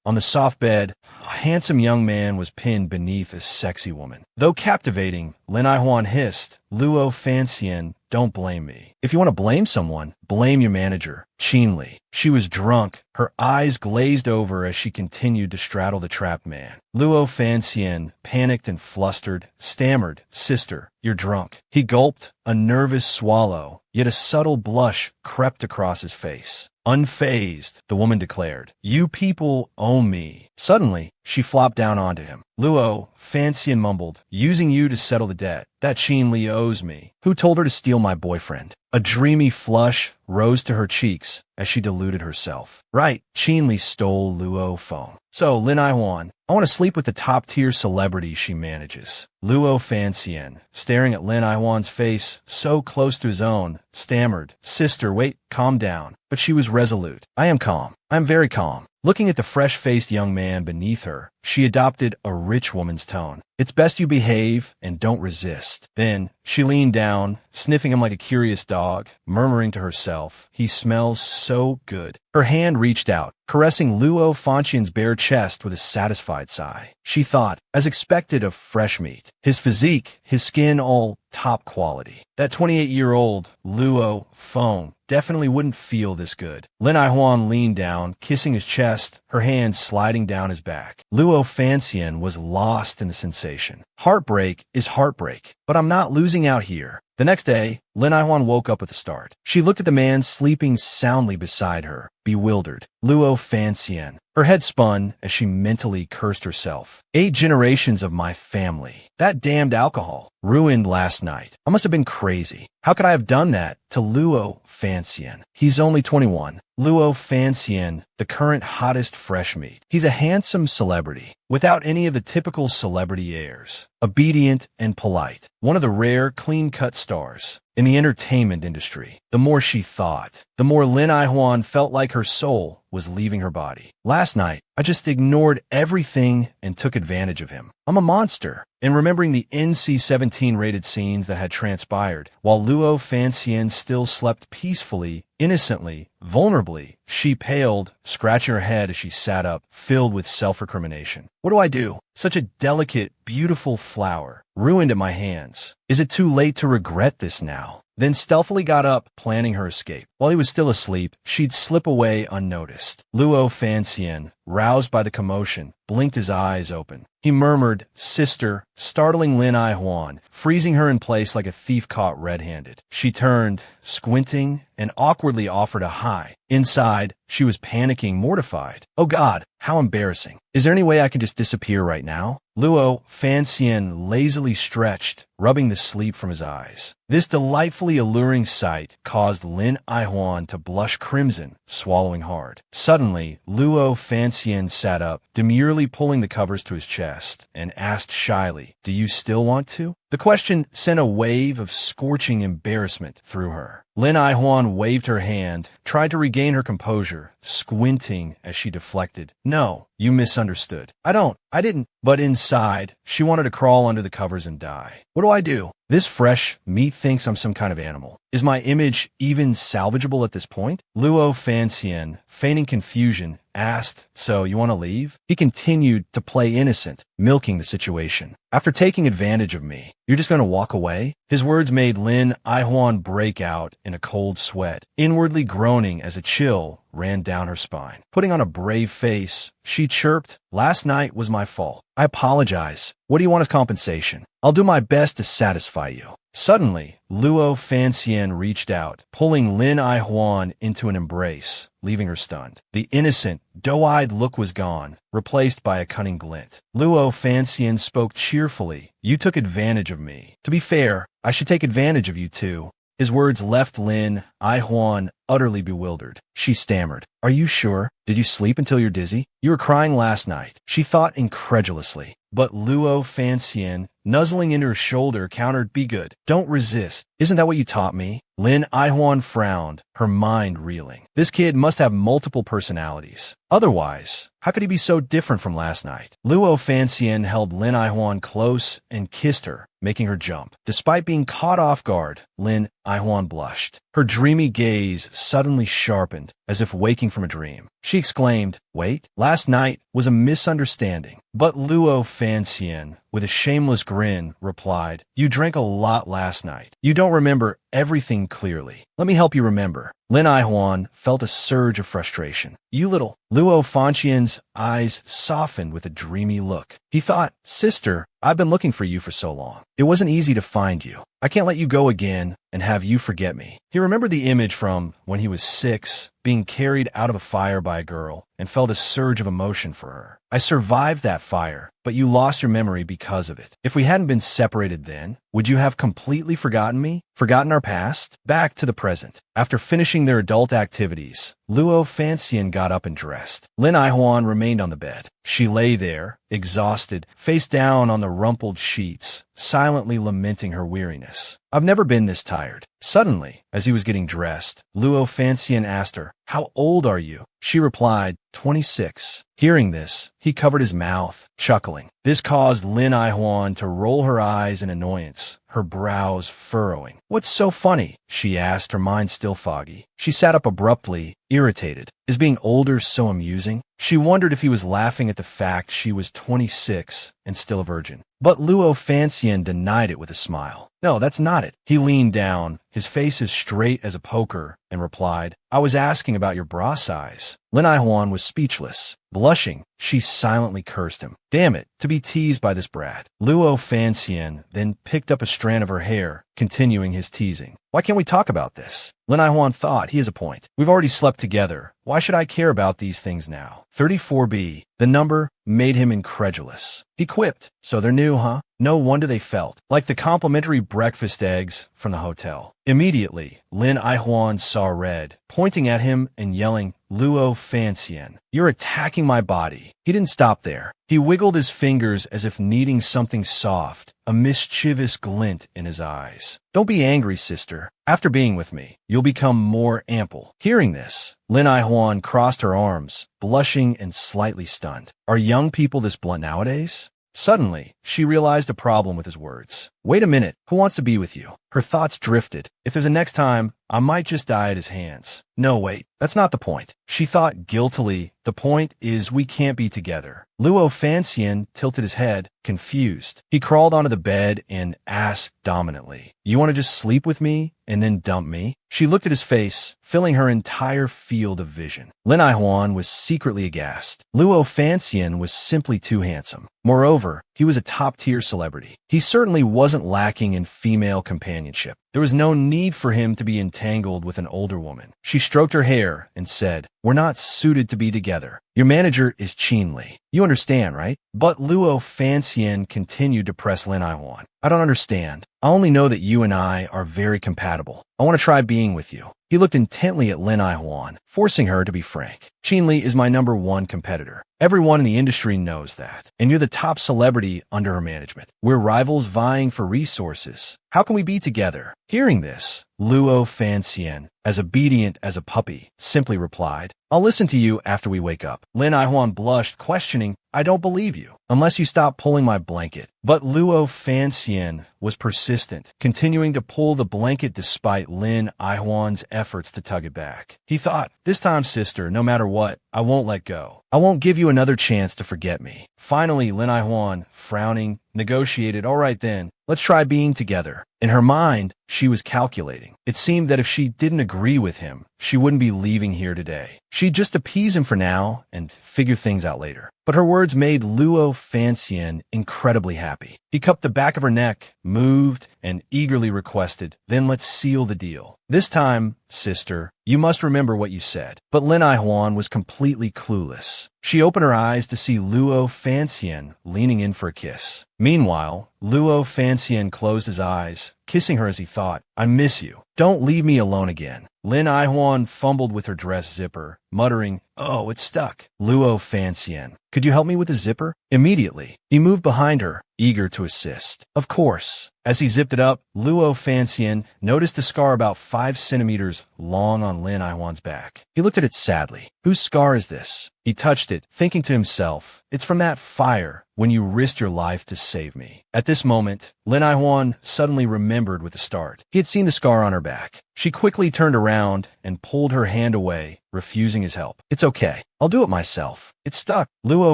On the soft bed, a handsome young man was pinned beneath a sexy woman. Though captivating, Lin Aihuan hissed, "Luo Fanxian, don't blame me. If you want to blame someone, blame your manager, Qin Li." She was drunk, her eyes glazed over as she continued to straddle the trapped man. Luo Fanxian, panicked and flustered, stammered, "Sister, you're drunk." He gulped, a nervous swallow, yet a subtle blush crept across his face. Unfazed, the woman declared, "You people owe me." Suddenly, she flopped down onto him. Luo Fanxian mumbled, "Using you to settle the debt. That Qin Li owes me. Who told her to steal my boyfriend?" A dreamy flush rose to her cheeks as she deluded herself. Right, Qin Li stole Luo Feng. So, Lin Aihuan, I want to sleep with the top-tier celebrity she manages. Luo Fanxian, staring at Lin Aihuan's face so close to his own, stammered, "Sister, wait, calm down." But she was resolute. "I am calm. I am very calm." Looking at the fresh-faced young man beneath her, she adopted a rich woman's tone. "It's best you behave and don't resist." Then, she leaned down, sniffing him like a curious dog, murmuring to herself, "He smells so good." Her hand reached out, caressing Luo Fanxian's bare chest with a satisfied sigh. She thought, as expected of fresh meat. His physique, his skin, all top quality. That 28-year-old Luo Feng definitely wouldn't feel this good. Lin Aihuan leaned down, kissing his chest, her hand sliding down his back. Luo Fanxian was lost in the sensation. Heartbreak is heartbreak, but I'm not losing out here. The next day, Lin Aihuan woke up with a start. She looked at the man sleeping soundly beside her, bewildered. Luo Fanxian. Her head spun as she mentally cursed herself. 8 generations of my family. That damned alcohol. Ruined last night. I must have been crazy. How could I have done that to Luo Fanxian? He's only 21. Luo Fanxian, the current hottest fresh meat. He's a handsome celebrity, without any of the typical celebrity airs. Obedient and polite. One of the rare, clean-cut stars in the entertainment industry. The more she thought, the more Lin Aihuan felt like her soul was leaving her body. Last night, I just ignored everything and took advantage of him. I'm a monster. In remembering the NC-17 rated scenes that had transpired, while Luo Fanxian still slept peacefully, innocently, vulnerably, she paled, scratching her head as she sat up, filled with self-recrimination. What do I do? Such a delicate, beautiful flower, ruined at my hands. Is it too late to regret this now? Then stealthily got up, planning her escape. While he was still asleep, she'd slip away unnoticed. Luo Fanxian, roused by the commotion, blinked his eyes open. He murmured, "Sister," startling Lin Aihuan, freezing her in place like a thief caught red-handed. She turned, squinting, and awkwardly offered a hi. Inside, she was panicking, mortified. "Oh God, how embarrassing. Is there any way I can just disappear right now?" Luo Fanxian lazily stretched, rubbing the sleep from his eyes. This delightfully alluring sight caused Lin Aihuan to blush crimson, swallowing hard. Suddenly, Luo Fanxian sat up, demurely pulling the covers to his chest, and asked shyly, "Do you still want to?" The question sent a wave of scorching embarrassment through her. Lin Aihuan waved her hand, tried to regain her composure, squinting as she deflected. "No, you misunderstood. I didn't." But inside, she wanted to crawl under the covers and die. What do I do? This fresh meat thinks I'm some kind of animal. Is my image even salvageable at this point? Luo Fanxian, feigning confusion, asked, "So you want to leave?" He continued to play innocent, milking the situation. "After taking advantage of me, you're just going to walk away?" His words made Lin Aihuan break out in a cold sweat, inwardly groaning as a chill ran down her spine. Putting on a brave face, she chirped, "Last night was my fault. I apologize. What do you want as compensation? I'll do my best to satisfy you." Suddenly, Luo Fanxian reached out, pulling Lin Aihuan into an embrace, leaving her stunned. The innocent, doe-eyed look was gone, replaced by a cunning glint. Luo Fanxian spoke cheerfully, "You took advantage of me. To be fair, I should take advantage of you too." His words left Lin Aihuan utterly bewildered. She stammered, "Are you sure? Did you sleep until you're dizzy? You were crying last night." She thought incredulously. But Luo Fanxian, nuzzling into her shoulder, countered, "Be good. Don't resist. Isn't that what you taught me?" Lin Aihuan frowned, her mind reeling. This kid must have multiple personalities. Otherwise, how could he be so different from last night? Luo Fanxian held Lin Aihuan close and kissed her, making her jump. Despite being caught off guard, Lin Aihuan blushed. Her dreamy gaze suddenly sharpened, as if waking from a dream. She exclaimed, "Wait, last night was a misunderstanding." But Luo Fanxian, with a shameless grin, replied, "You drank a lot last night. You don't remember everything clearly. Let me help you remember." Lin Aihuan felt a surge of frustration. "You little—" Luo Fanxian's eyes softened with a dreamy look. He thought, "Sister, I've been looking for you for so long. It wasn't easy to find you. I can't let you go again and have you forget me." He remembered the image from when he was 6, being carried out of a fire by a girl, and felt a surge of emotion for her. "I survived that fire, but you lost your memory because of it. If we hadn't been separated then, would you have completely forgotten me? Forgotten our past?" Back to the present. After finishing their adult activities, Luo Fanxian got up and dressed. Lin Aihuan remained on the bed. She lay there, exhausted, face down on the rumpled sheets, silently lamenting her weariness. "I've never been this tired." Suddenly, as he was getting dressed, Luo Fanxian asked her, "How old are you?" She replied, 26. Hearing this, he covered his mouth, chuckling. This caused Lin Aihuan to roll her eyes in annoyance, her brows furrowing. "What's so funny?" she asked, her mind still foggy. She sat up abruptly, irritated. Is being older so amusing? She wondered if he was laughing at the fact she was 26 and still a virgin. But Luo Fanxian denied it with a smile. "No, that's not it." He leaned down, his face as straight as a poker, and replied, "I was asking about your bra size." Lin Aihuan was speechless. Blushing, she silently cursed him. Damn it, to be teased by this brat. Luo Fanxian then picked up a strand of her hair, continuing his teasing. "Why can't we talk about this?" Lin Aihuan thought, he has a point. We've already slept together. Why should I care about these things now? 34B. The number made him incredulous. He quipped, "So they're new, huh?" No wonder they felt like the complimentary breakfast eggs from the hotel. Immediately, Lin Aihuan saw red, pointing at him and yelling, "Luo Fanxian, you're attacking my body." He didn't stop there. He wiggled his fingers as if kneading something soft, a mischievous glint in his eyes. "Don't be angry, sister. After being with me, you'll become more ample." Hearing this, Lin Aihuan crossed her arms, blushing and slightly stunned. Are young people this blunt nowadays? Suddenly, she realized a problem with his words. "Wait a minute, who wants to be with you?" Her thoughts drifted. If there's a next time, I might just die at his hands. No, wait, that's not the point. She thought guiltily, the point is we can't be together. Luo Fanxian tilted his head, confused. He crawled onto the bed and asked dominantly, "You want to just sleep with me and then dump me?" She looked at his face, filling her entire field of vision. Lin Aihuan was secretly aghast. Luo Fanxian was simply too handsome. Moreover, he was a top-tier celebrity. He certainly wasn't lacking in female companionship. There was no need for him to be entangled with an older woman. She stroked her hair and said, "We're not suited to be together. Your manager is Qinli. You understand, right?" But Luo Fanxian continued to press Lin Aihuan. "I don't understand. I only know that you and I are very compatible. I want to try being with you." He looked intently at Lin Aihuan, forcing her to be frank. "Qinli is my #1 competitor. Everyone in the industry knows that. And you're the top celebrity under her management. We're rivals vying for resources. How can we be together?" Hearing this, Luo Fanxian, as obedient as a puppy, simply replied, "I'll listen to you after we wake up." Lin Aihuan blushed, questioning, "I don't believe you, unless you stop pulling my blanket." But Luo Fanxian was persistent, continuing to pull the blanket despite Lin Aihuan's efforts to tug it back. He thought, "This time, sister, no matter what, I won't let go. I won't give you another chance to forget me." Finally, Lin Aihuan, frowning, negotiated, "All right then, let's try being together." In her mind, she was calculating. It seemed that if she didn't agree with him, she wouldn't be leaving here today. She'd just appease him for now and figure things out later. But her words made Luo Fanxian incredibly happy. He cupped the back of her neck, moved, and eagerly requested, "Then let's seal the deal. This time, sister, you must remember what you said." But Lin Aihuan was completely clueless. She opened her eyes to see Luo Fanxian leaning in for a kiss. Meanwhile, Luo Fanxian closed his eyes, kissing her as he thought, "I miss you. Don't leave me alone again." Lin Aihuan fumbled with her dress zipper, muttering, "Oh, it's stuck." Luo Fanxian, "Could you help me with the zipper?" Immediately, he moved behind her, eager to assist. "Of course." As he zipped it up, Luo Fanxian noticed a scar about 5 centimeters long on Lin Aihuan's back. He looked at it sadly. Whose scar is this? He touched it, thinking to himself, it's from that fire when you risked your life to save me. At this moment, Lin Aihuan suddenly remembered with a start. He had seen the scar on her back. She quickly turned around and pulled her hand away, refusing his help. It's okay. I'll do it myself. It's stuck. Luo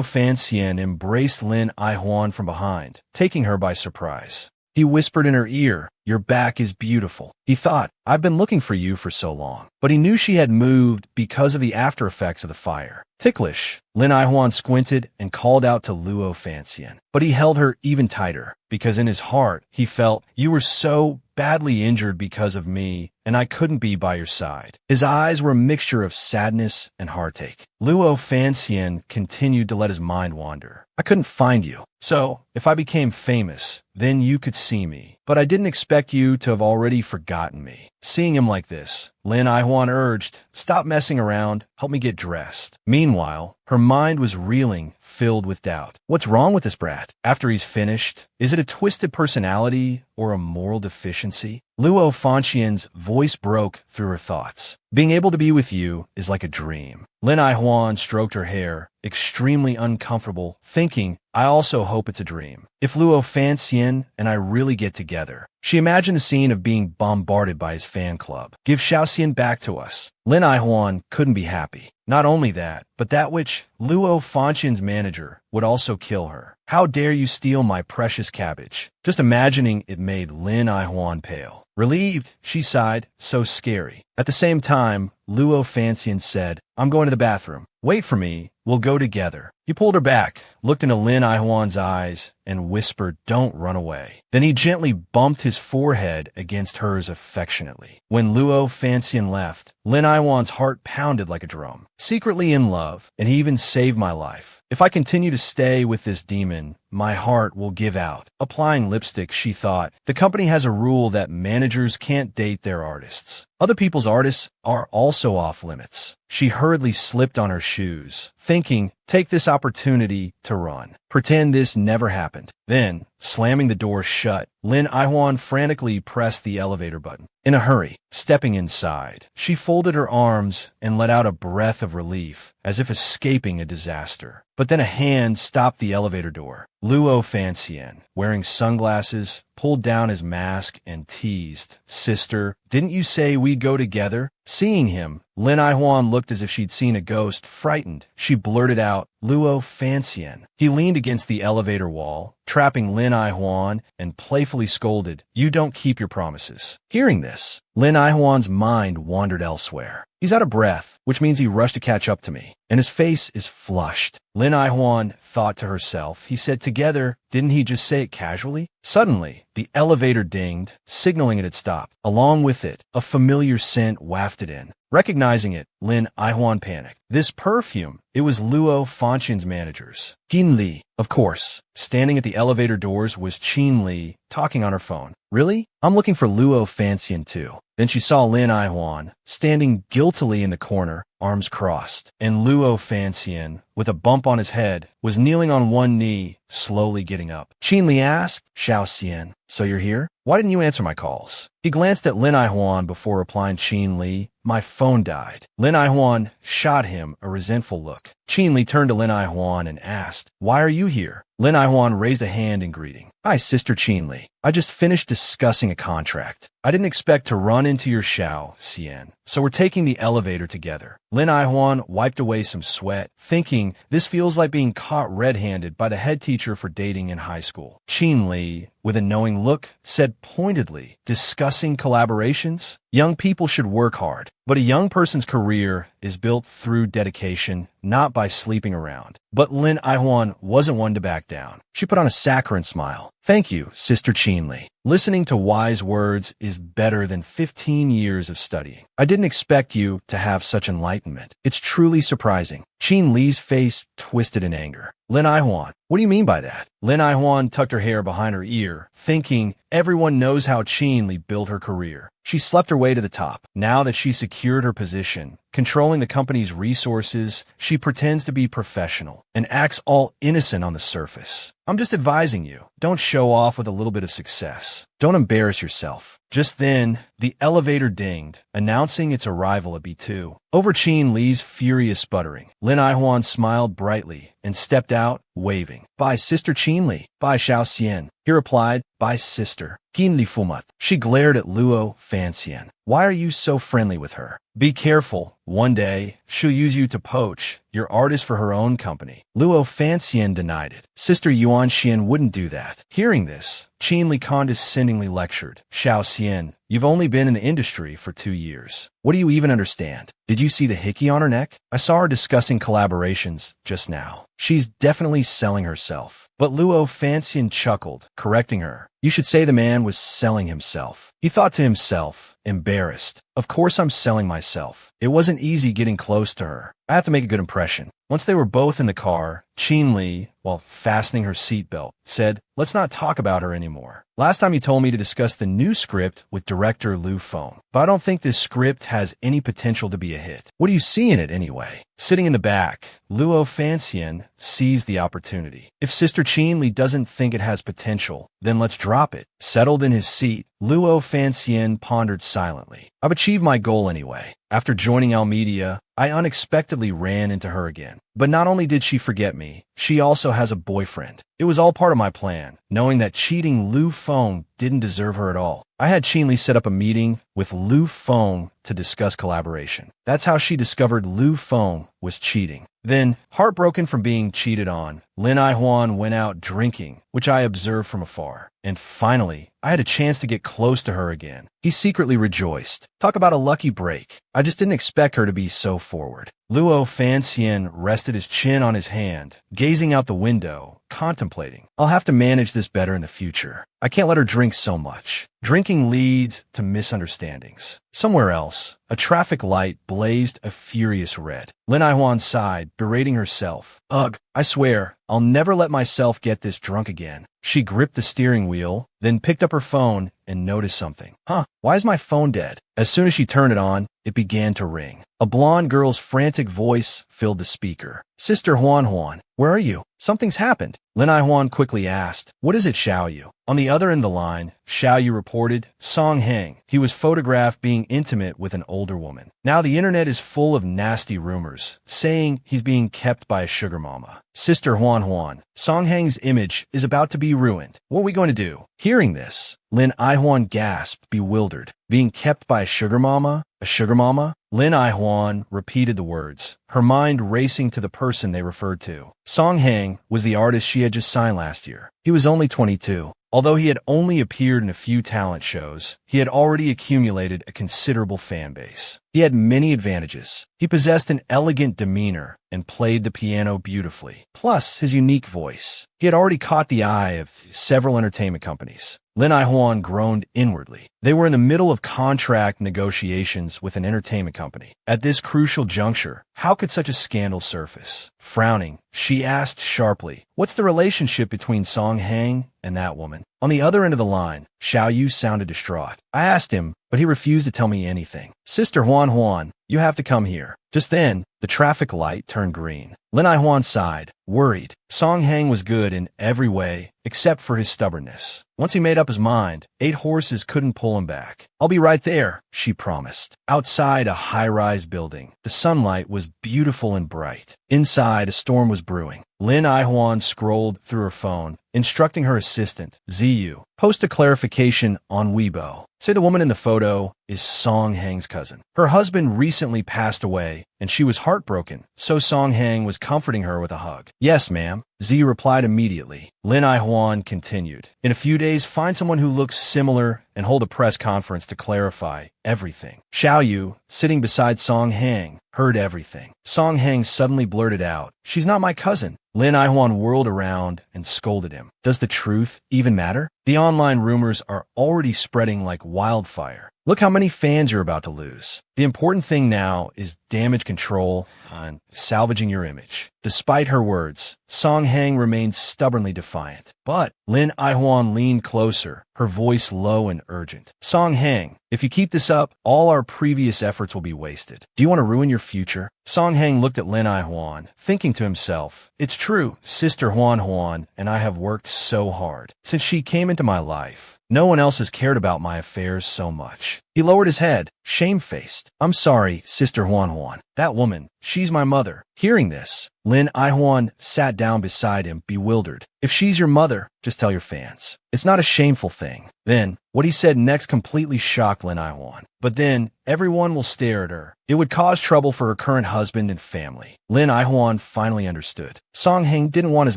Fanxian embraced Lin Aihuan from behind, taking her by surprise. He whispered in her ear, your back is beautiful. He thought, I've been looking for you for so long. But he knew she had moved because of the after effects of the fire. Ticklish. Lin Aihuan squinted and called out to Luo Fanxian. But he held her even tighter, because in his heart, he felt, you were so badly injured because of me, and I couldn't be by your side. His eyes were a mixture of sadness and heartache. Luo Fanxian continued to let his mind wander. I couldn't find you. So, if I became famous, then you could see me. But I didn't expect you to have already forgotten me. Seeing him like this, Lin Aihuan urged, stop messing around, help me get dressed. Meanwhile, her mind was reeling, filled with doubt. What's wrong with this brat? After he's finished, is it a twisted personality or a moral deficiency? Luo Fanxian's voice broke through her thoughts. Being able to be with you is like a dream. Lin Aihuan stroked her hair, extremely uncomfortable, thinking, I also hope it's a dream. If Luo Fanxian and I really get together. She imagined the scene of being bombarded by his fan club. Give Xiaoxian back to us. Lin Aihuan couldn't be happy. Not only that, but that which Luo Fanxian's manager would also kill her. How dare you steal my precious cabbage? Just imagining it made Lin Aihuan pale. Relieved, she sighed, so scary. At the same time, Luo Fanxian said, I'm going to the bathroom. Wait for me, we'll go together. He pulled her back, looked into Lin Aihuan's eyes, and whispered, don't run away. Then he gently bumped his forehead against hers affectionately. When Luo Fanxian left, Lin Aihuan's heart pounded like a drum. Secretly in love, and he even saved my life. If I continue to stay with this demon, my heart will give out. Applying lipstick, she thought, the company has a rule that managers can't date their artists. Other people's artists are also off limits. She hurriedly slipped on her shoes, thinking, take this opportunity to run. Pretend this never happened. Then, slamming the door shut, Lin Aihuan frantically pressed the elevator button. In a hurry, stepping inside, she folded her arms and let out a breath of relief, as if escaping a disaster. But then a hand stopped the elevator door. Luo Fanxian, wearing sunglasses, pulled down his mask and teased, Sister, didn't you say we'd go together? Seeing him, Lin Aihuan looked as if she'd seen a ghost. Frightened, she blurted out, Luo Fanxian. He leaned against the elevator wall, trapping Lin Aihuan, and playfully scolded, you don't keep your promises. Hearing this, Lin Aihuan's mind wandered elsewhere. He's out of breath, which means he rushed to catch up to me, and his face is flushed. Lin Aihuan thought to herself, he said together, didn't he just say it casually? Suddenly, the elevator dinged, signaling it had stopped. Along with it, a familiar scent wafted in. Recognizing it, Lin Aihuan panicked. This perfume, it was Luo Fanxian's manager's. Qin Li, of course. Standing at the elevator doors was Qin Li, talking on her phone. Really? I'm looking for Luo Fanxian too. Then she saw Lin Aihuan, standing guiltily in the corner, arms crossed, and Luo Fanxian, with a bump on his head, was kneeling on one knee, slowly getting up. Qin Li asked, Xiaoxian, so you're here? Why didn't you answer my calls? He glanced at Lin Aihuan before replying, Qin Li, my phone died. Lin Aihuan shot him a resentful look. Qin Li turned to Lin Aihuan and asked, why are you here? Lin Aihuan raised a hand in greeting. Hi, Sister Qin Li. I just finished discussing a contract. I didn't expect to run into your Xiaoxian, so we're taking the elevator together. Lin Aihuan wiped away some sweat, thinking, this feels like being caught red-handed by the head teacher for dating in high school. Qin Li, with a knowing look, said pointedly, discussing collaborations? Young people should work hard, but a young person's career is built through dedication, not by sleeping around. But Lin Aihuan wasn't one to back down. She put on a saccharine smile. Thank you, Sister Qin Li. Listening to wise words is better than 15 years of studying. I didn't expect you to have such enlightenment. It's truly surprising. Qin Li's face twisted in anger. Lin Aihuan, what do you mean by that? Lin Aihuan tucked her hair behind her ear, thinking everyone knows how Qin Li built her career. She slept her way to the top. Now that she secured her position, controlling the company's resources. She pretends to be professional and acts all innocent on the surface. I'm just advising you, don't show off with a little bit of success. Don't embarrass yourself. Just then, the elevator dinged, announcing its arrival at B2. Over Qin Li's furious sputtering, Lin Aihuan smiled brightly and stepped out, waving. "Bye, Sister Qin Li. Bye, Xiao Xian." He replied, "Bye, Sister Qin Li Fumat." She glared at Luo Fanxian. "Why are you so friendly with her? Be careful. One day, she'll use you to poach your artist for her own company." Luo Fanxian denied it. Sister Yuan Xian wouldn't do that. Hearing this, Qin Li condescendingly lectured. "Xiao Xian, you've only been in the industry for 2 years. What do you even understand? Did you see the hickey on her neck? I saw her discussing collaborations just now. She's definitely selling herself." But Luo Fanxian chuckled, correcting her. "You should say the man was selling himself." He thought to himself, embarrassed. Of course I'm selling myself. It wasn't easy getting close to her. I have to make a good impression. Once they were both in the car, Qin Li, while fastening her seatbelt, said, "Let's not talk about her anymore. Last time you told me to discuss the new script with director Lu Feng, but I don't think this script has any potential to be a hit. What do you see in it anyway?" Sitting in the back, Luo Fanxian seized the opportunity. If Sister Qin Li doesn't think it has potential, then let's drop it. Settled in his seat, Luo Fanxian pondered silently. "I've achieved my goal anyway. After joining Almedia, I unexpectedly ran into her again. But not only did she forget me, she also has a boyfriend. It was all part of my plan, knowing that cheating Lu Feng didn't deserve her at all. I had Qin Li set up a meeting with Lu Feng to discuss collaboration. That's how she discovered Lu Feng was cheating. Then, heartbroken from being cheated on, Lin Aihuan went out drinking, which I observed from afar. And finally, I had a chance to get close to her again." He secretly rejoiced. Talk about a lucky break. I just didn't expect her to be so forward. Luo Fanxian rested his chin on his hand, gazing out the window, contemplating. "I'll have to manage this better in the future. I can't let her drink so much. Drinking leads to misunderstandings." Somewhere else, a traffic light blazed a furious red. Lin Aihuan sighed, berating herself. "Ugh, I swear, I'll never let myself get this drunk again." She gripped the steering wheel, then picked up her phone and noticed something. Why is my phone dead? As soon as she turned it on, it began to ring. A blonde girl's frantic voice filled the speaker. "Sister Huan Huan, where are you? Something's happened." Lin Aihuan quickly asked, "What is it, Xiao Yu?" On the other end of the line, Xiao Yu reported, Song Heng. He was photographed being intimate with an older woman. Now the internet is full of nasty rumors, saying he's being kept by a sugar mama. Sister Huan Huan, Song Heng's image is about to be ruined. What are we going to do? Hearing this, Lin Aihuan gasped, bewildered. Being kept by a sugar mama? A sugar mama? Lin Aihuan repeated the words, her mind racing to the person they referred to. Song Heng was the artist she had just signed last year. He was only 22. Although he had only appeared in a few talent shows, he had already accumulated a considerable fan base. He had many advantages. He possessed an elegant demeanor and played the piano beautifully, plus his unique voice. He had already caught the eye of several entertainment companies. Lin Aihuan groaned inwardly. They were in the middle of contract negotiations with an entertainment company. At this crucial juncture, how could such a scandal surface? Frowning, she asked sharply, "What's the relationship between Song Heng and that woman?" On the other end of the line, Xiao Yu sounded distraught. I asked him, but he refused to tell me anything. "Sister Huan Huan, you have to come here." Just then, the traffic light turned green. Lin Aihuan sighed, worried. Song Heng was good in every way, except for his stubbornness. Once he made up his mind, 8 horses couldn't pull him back. "I'll be right there," she promised. Outside a high-rise building, the sunlight was beautiful and bright. Inside, a storm was brewing. Lin Aihuan scrolled through her phone, instructing her assistant, Ziyu, post a clarification on Weibo. Say the woman in the photo is Song Heng's cousin. Her husband recently passed away, and she was heartbroken, so Song Heng was comforting her with a hug. "Yes, ma'am," Z replied immediately. Lin Aihuan continued, "In a few days, find someone who looks similar and hold a press conference to clarify everything." Xiao Yu, sitting beside Song Heng, heard everything. Song Heng suddenly blurted out, "She's not my cousin." Lin Aihuan whirled around and scolded him. "Does the truth even matter?" The online rumors are already spreading like wildfire. Look how many fans you're about to lose. The important thing now is damage control and salvaging your image. Despite her words, Song Hang remained stubbornly defiant. But Lin Aihwan leaned closer, her voice low and urgent. Song Hang, if you keep this up, all our previous efforts will be wasted. Do you want to ruin your future? Song Hang looked at Lin Aihwan, thinking to himself, it's true, Sister Huan Huan and I have worked so hard. Since she came into my life, no one else has cared about my affairs so much. He lowered his head, shamefaced. I'm sorry, Sister Huan Huan. That woman, she's my mother. Hearing this, Lin Aihwan sat down beside him, bewildered. If she's your mother, just tell your fans. It's not a shameful thing. Then, what he said next completely shocked Lin Aihwan. But then, everyone will stare at her. It would cause trouble for her current husband and family. Lin Aihwan finally understood. Song Hang didn't want his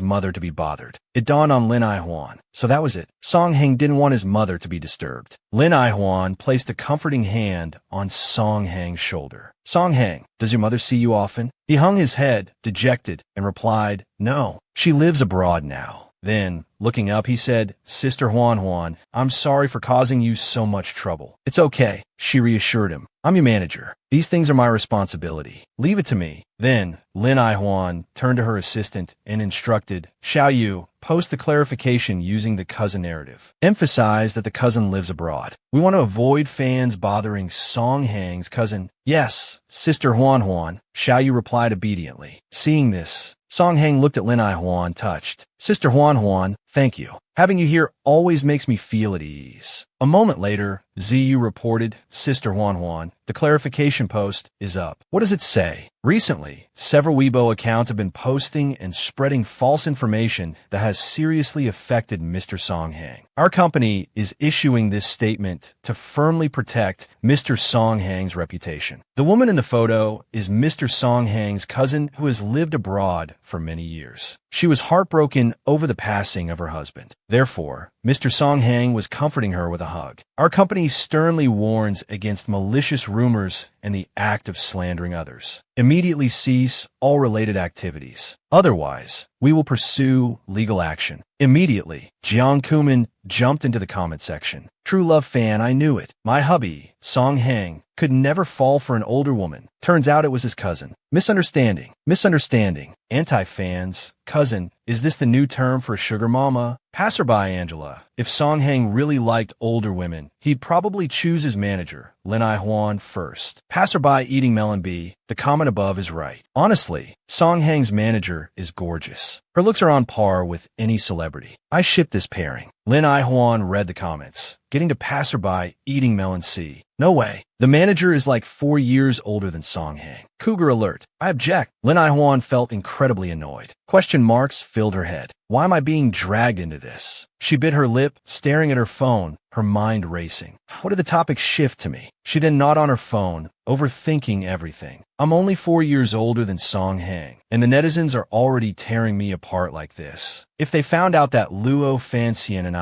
mother to be bothered. It dawned on Lin Aihwan. So that was it. Song Hang didn't want his mother to be disturbed. Lin Aihwan placed a comforting hand on Song Hang's shoulder. Song Hang, does your mother see you often? He hung his head, dejected, and replied, no, she lives abroad now. Then, looking up, he said, Sister Huan Huan, I'm sorry for causing you so much trouble. It's okay, she reassured him. I'm your manager. These things are my responsibility. Leave it to me. Then, Lin Aihwan turned to her assistant and instructed, Xiao Yu, post the clarification using the cousin narrative. Emphasize that the cousin lives abroad. We want to avoid fans bothering Song Hang's cousin. Yes, Sister Huan Huan, Xiao Yu replied obediently. Seeing this, Song Hang looked at Lin Aihwan, touched. Sister Huan Huan, thank you. Having you here always makes me feel at ease. A moment later, Ziyu reported, Sister Huan Huan, the clarification post is up. What does it say? Recently, several Weibo accounts have been posting and spreading false information that has seriously affected Mr. Song Hang. Our company is issuing this statement to firmly protect Mr. Song Hang's reputation. The woman in the photo is Mr. Song Hang's cousin who has lived abroad for many years. She was heartbroken over the passing of her husband. Therefore, Mr. Song Hang was comforting her with a hug. Our company sternly warns against malicious rumors and the act of slandering others. Immediately cease all related activities. Otherwise, we will pursue legal action. Immediately, Jiang Kuman jumped into the comment section. True love fan, I knew it. My hubby, Song Hang, could never fall for an older woman. Turns out it was his cousin. Misunderstanding. Misunderstanding. Anti-fans. Cousin. Is this the new term for sugar mama? Passerby Angela. If Song Hang really liked older women, he'd probably choose his manager, Lin Aihwan, first. Passerby eating melon bee. The comment above is right. Honestly, Song Hang's manager is gorgeous. Her looks are on par with any celebrity. I ship this pairing. Lin Aihwan read the comments, getting to Passerby eating melon C. No way. The manager is like 4 years older than Song Hang. Cougar alert. I object. Lin Aihwan felt incredibly annoyed. Question marks filled her head. Why am I being dragged into this? She bit her lip, staring at her phone, her mind racing. What did the topic shift to me? She then gnawed on her phone, overthinking everything. I'm only 4 years older than Song Hang, and the netizens are already tearing me apart like this. If they found out that Luo Fancian and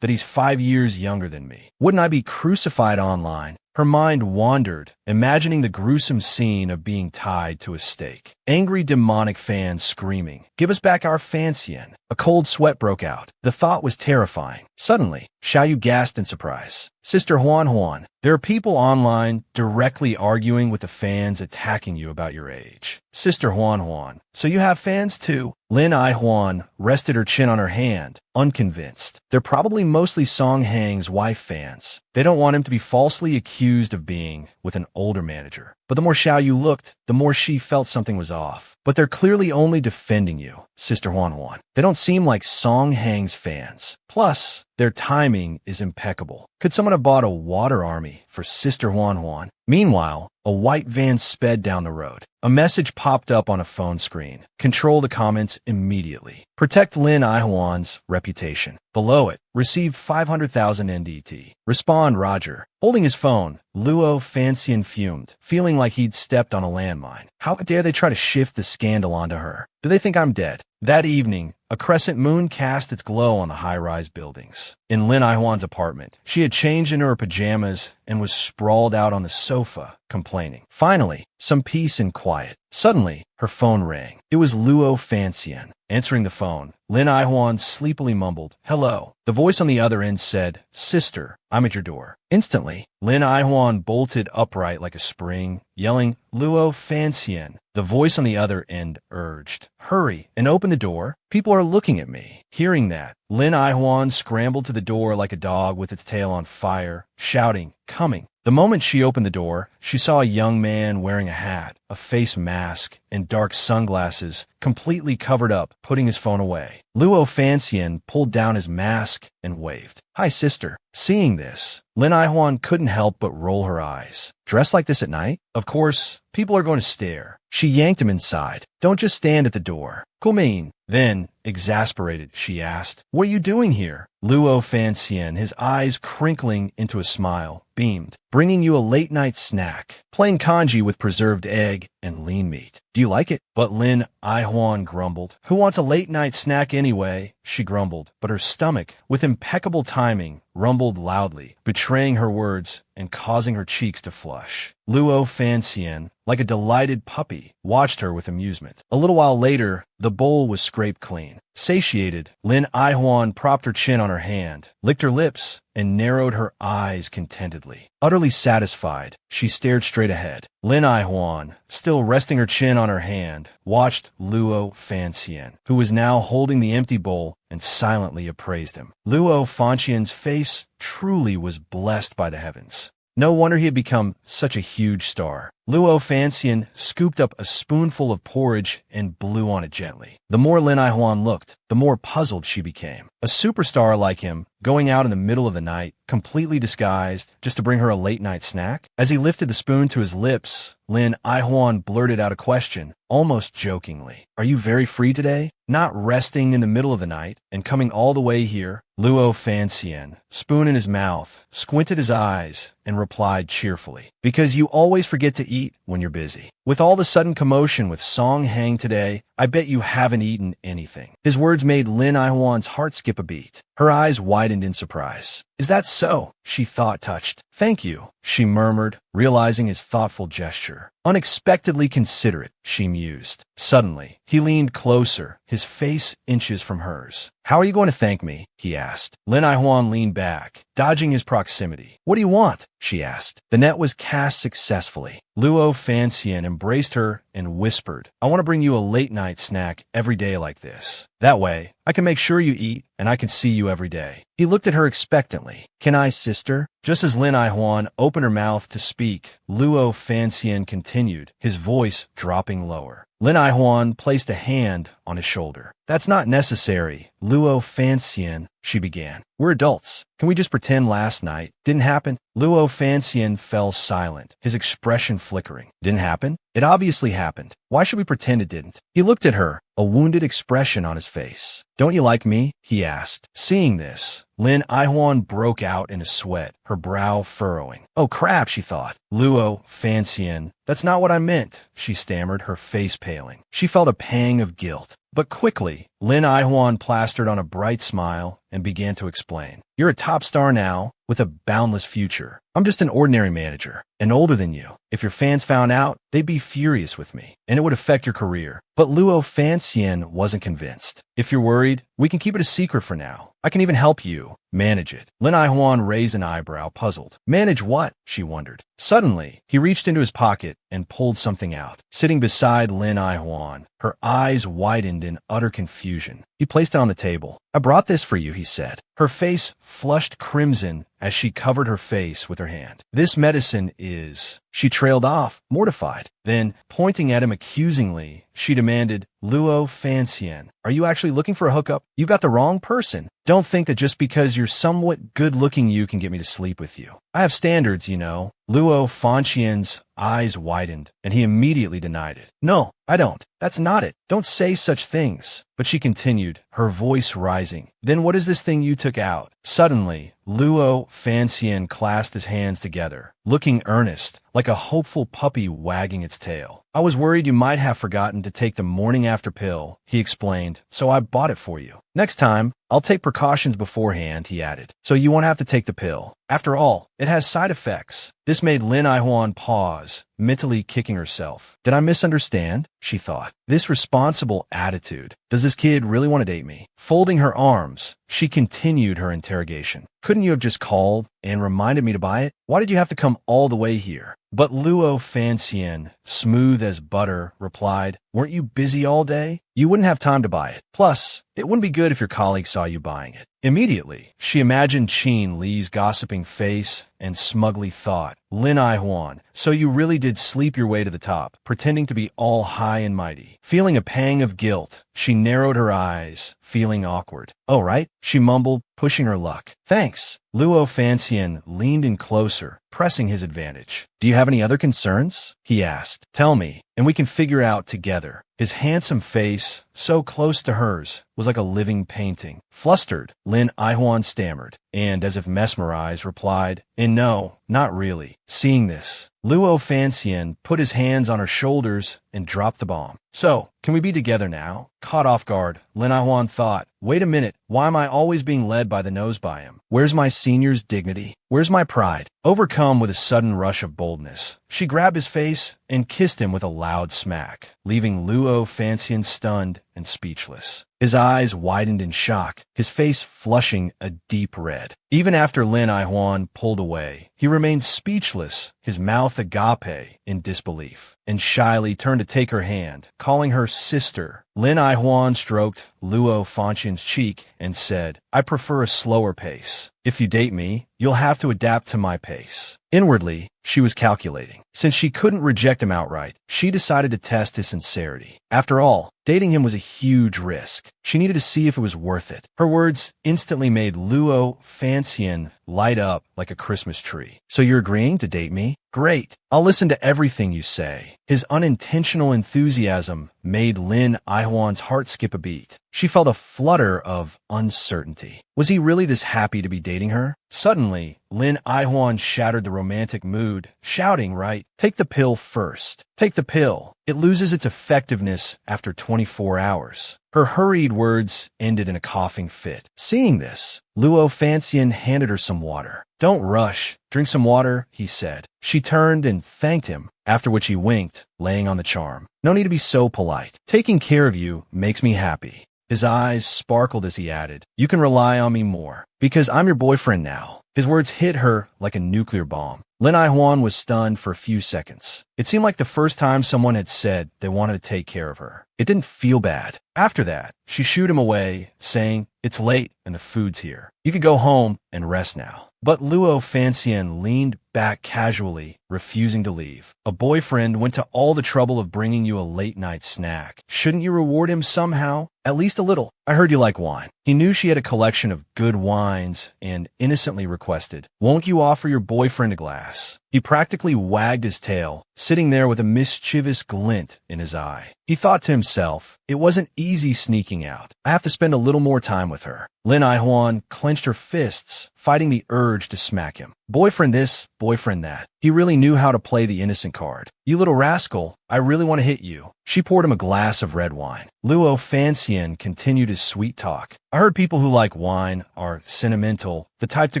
that he's 5 years younger than me, wouldn't I be crucified online? Her mind wandered, imagining the gruesome scene of being tied to a stake. Angry demonic fans screaming, give us back our Fancian. A cold sweat broke out. The thought was terrifying. Suddenly, Xiaoyu gasped in surprise. Sister Huan Huan, there are people online directly arguing with the fans attacking you about your age. Sister Huan Huan, so you have fans too? Lin Aihwan rested her chin on her hand, unconvinced. They're probably mostly Song Hang's wife fans. They don't want him to be falsely accused of being with an older manager. But the more Xiaoyu looked, the more she felt something was off. But they're clearly only defending you, Sister Huan Huan. They don't seem like Song Hang's fans. Plus, their timing is impeccable. Could someone have bought a water army for Sister Huan Huan? Meanwhile, a white van sped down the road. A message popped up on a phone screen. Control the comments immediately. Protect Lin Aihwan's reputation. Below it, receive 500,000 NDT. Respond, Roger. Holding his phone, Luo Fancian fumed, feeling like he'd stepped on a landmine. How dare they try to shift the scandal onto her? Do they think I'm dead? That evening, A crescent moon cast its glow on the high-rise buildings. In Lin Aihuan's apartment, she had changed into her pajamas and was sprawled out on the sofa, complaining. Finally, some peace and quiet. Suddenly, her phone rang. It was Luo Fanxian. Answering the phone, Lin Aihuan sleepily mumbled, "Hello." The voice on the other end said, "Sister, I'm at your door." Instantly, Lin Aihuan bolted upright like a spring, yelling, "Luo Fanxian." The voice on the other end urged, "Hurry and open the door. People are looking at me." Hearing that, Lin Aihuan scrambled to the door like a dog with its tail on fire, shouting, "Coming." The moment she opened the door, she saw a young man wearing a hat, a face mask, and dark sunglasses, completely covered up, putting his phone away. Luo Fanxian pulled down his mask and waved. "Hi, sister." Seeing this, Lin Aihuan couldn't help but roll her eyes. Dressed like this at night? Of course, people are going to stare. She yanked him inside. "Don't just stand at the door." "Kumin." Then, exasperated, she asked, "What are you doing here?" Luo Fanxian, his eyes crinkling into a smile, beamed. "Bringing you a late-night snack. Plain congee with preserved egg and lean meat. Do you like it?" But Lin Aihuan grumbled. "Who wants a late-night snack anyway?" She grumbled, but her stomach, with impeccable timing, rumbled loudly, betraying her words and causing her cheeks to flush. Luo Fanxian, like a delighted puppy, watched her with amusement. A little while later, the bowl was scraped clean. Satiated, Lin Aihuan propped her chin on her hand, licked her lips, and narrowed her eyes contentedly. Utterly satisfied, she stared straight ahead. Lin Aihuan, still resting her chin on her hand, watched Luo Fanxian, who was now holding the empty bowl, and silently appraised him. Luo Fanxian's face truly was blessed by the heavens. No wonder he had become such a huge star. Luo Fanxian scooped up a spoonful of porridge and blew on it gently. The more Lin Aihuan looked, the more puzzled she became. A superstar like him, going out in the middle of the night, completely disguised, just to bring her a late-night snack? As he lifted the spoon to his lips, Lin Aihuan blurted out a question, almost jokingly. "Are you very free today? Not resting in the middle of the night and coming all the way here?" Luo Fanxian, spoon in his mouth, squinted his eyes and replied cheerfully, "Because you always forget to eat when you're busy. With all the sudden commotion with Song Hang today, I bet you haven't eaten anything." His words made Lin Aihuan's heart skip a beat. Her eyes widened in surprise. "Is that so?" she thought, touched. "Thank you," she murmured, realizing his thoughtful gesture. "Unexpectedly considerate," she mused. Suddenly, he leaned closer, his face inches from hers. "How are you going to thank me?" he asked. Lin Aihuan leaned back, dodging his proximity. "What do you want?" she asked. The net was cast successfully. Luo Fanxian embraced her and whispered, "I want to bring you a late-night snack every day like this. That way, I can make sure you eat, and I can see you every day." He looked at her expectantly. "Can I, sister?" Just as Lin Aihuan opened her mouth to speak, Luo Fanxian continued, his voice dropping lower. Lin Aihuan placed a hand on his shoulder. "That's not necessary, Luo Fanxian," she began. "We're adults. Can we just pretend last night didn't happen?" Luo Fanxian fell silent, his expression flickering. "Didn't happen? It obviously happened. Why should we pretend it didn't?" He looked at her, a wounded expression on his face. "Don't you like me?" he asked. Seeing this, Lin Aihuan broke out in a sweat, her brow furrowing. "Oh crap," she thought. "Luo Fanxian, that's not what I meant," she stammered, her face paling. She felt a pang of guilt. But quickly, Lin Aihuan plastered on a bright smile and began to explain. "You're a top star now, with a boundless future. I'm just an ordinary manager, and older than you. If your fans found out, they'd be furious with me, and it would affect your career." But Luo Fanxian wasn't convinced. "If you're worried, we can keep it a secret for now. I can even help you manage it." Lin Aihuan raised an eyebrow, puzzled. "Manage what?" she wondered. Suddenly, he reached into his pocket and pulled something out. Sitting beside Lin Aihuan, her eyes widened in utter confusion. He placed it on the table. "I brought this for you," he said. Her face flushed crimson as she covered her face with her hand. "This medicine is..." She trailed off, mortified. Then, pointing at him accusingly, she demanded, "Luo Fanxian, are you actually looking for a hookup? You've got the wrong person. Don't think that just because you're somewhat good-looking you can get me to sleep with you. I have standards, you know." Luo Fanxian's eyes widened, and he immediately denied it. "No, I don't. That's not it. Don't say such things." But she continued, her voice rising. "Then what is this thing you took out? Suddenly, Luo Fanxian clasped his hands together, looking earnest, like a hopeful puppy wagging its tail. I was worried you might have forgotten to take the morning after pill, he explained, so I bought it for you. Next time, I'll take precautions beforehand, he added, so you won't have to take the pill. After all, it has side effects. This made Lin Aihuan pause, mentally kicking herself. Did I misunderstand? She thought. This responsible attitude. Does this kid really want to date me? Folding her arms, she continued her interrogation. Couldn't you have just called and reminded me to buy it? Why did you have to come all the way here? But Luo Fanxian, smooth as butter, replied, weren't you busy all day? You wouldn't have time to buy it. Plus, it wouldn't be good if your colleagues saw you buying it. Immediately, she imagined Qin Li's gossiping face and smugly thought, Lin Aihuan, so you really did sleep your way to the top, pretending to be all high and mighty. Feeling a pang of guilt, she narrowed her eyes, feeling awkward. Oh, right, she mumbled, pushing her luck. Thanks. Luo Fanxian leaned in closer, pressing his advantage. Do you have any other concerns? He asked. Tell me, and we can figure out together. His handsome face, so close to hers, was like a living painting. Flustered, Lin Aihuan stammered, and, as if mesmerized, replied, and no, not really. Seeing this, Luo Fanxian put his hands on her shoulders and dropped the bomb. So, can we be together now? Caught off guard, Lin Aihuan thought, wait a minute, why am I always being led by the nose by him? Where's my senior's dignity? Where's my pride? Overcome with a sudden rush of boldness, she grabbed his face and kissed him with a loud smack, leaving Luo Fanxian stunned and speechless. His eyes widened in shock, his face flushing a deep red. Even after Lin Aihuan pulled away, he remained speechless, his mouth agape in disbelief, and shyly turned to take her hand, calling her sister. Lin Aihuan stroked Luo Fanxian's cheek and said, I prefer a slower pace. If you date me, you'll have to adapt to my pace. Inwardly, she was calculating. Since she couldn't reject him outright, she decided to test his sincerity. After all, dating him was a huge risk. She needed to see if it was worth it. Her words instantly made Luo Fanxian light up like a Christmas tree. So you're agreeing to date me? Great. I'll listen to everything you say. His unintentional enthusiasm made Lin Aihuan's heart skip a beat. She felt a flutter of uncertainty. Was he really this happy to be dating her? Suddenly, Lin Aihuan shattered the romantic mood, shouting, right, take the pill first. Take the pill. It loses its effectiveness after 24 hours. Her hurried words ended in a coughing fit. Seeing this, Luo Fanxian handed her some water. Don't rush. Drink some water, he said. She turned and thanked him, after which he winked, laying on the charm. No need to be so polite. Taking care of you makes me happy. His eyes sparkled as he added, you can rely on me more, because I'm your boyfriend now. His words hit her like a nuclear bomb. Lin Aihuan was stunned for a few seconds. It seemed like the first time someone had said they wanted to take care of her. It didn't feel bad. After that, she shooed him away, saying, it's late and the food's here. You can go home and rest now. But Luo Fanxian leaned back casually, refusing to leave. A boyfriend went to all the trouble of bringing you a late-night snack. Shouldn't you reward him somehow? At least a little. I heard you like wine. He knew she had a collection of good wines and innocently requested, won't you offer your boyfriend a glass? He practically wagged his tail, sitting there with a mischievous glint in his eye. He thought to himself, it wasn't easy sneaking out. I have to spend a little more time with her. Lin Aihuan clenched her fists, fighting the urge to smack him. Boyfriend this, boyfriend that. He really knew how to play the innocent card. You little rascal, I really want to hit you. She poured him a glass of red wine. Luo Fanxian continued his sweet talk. I heard people who like wine are sentimental, the type to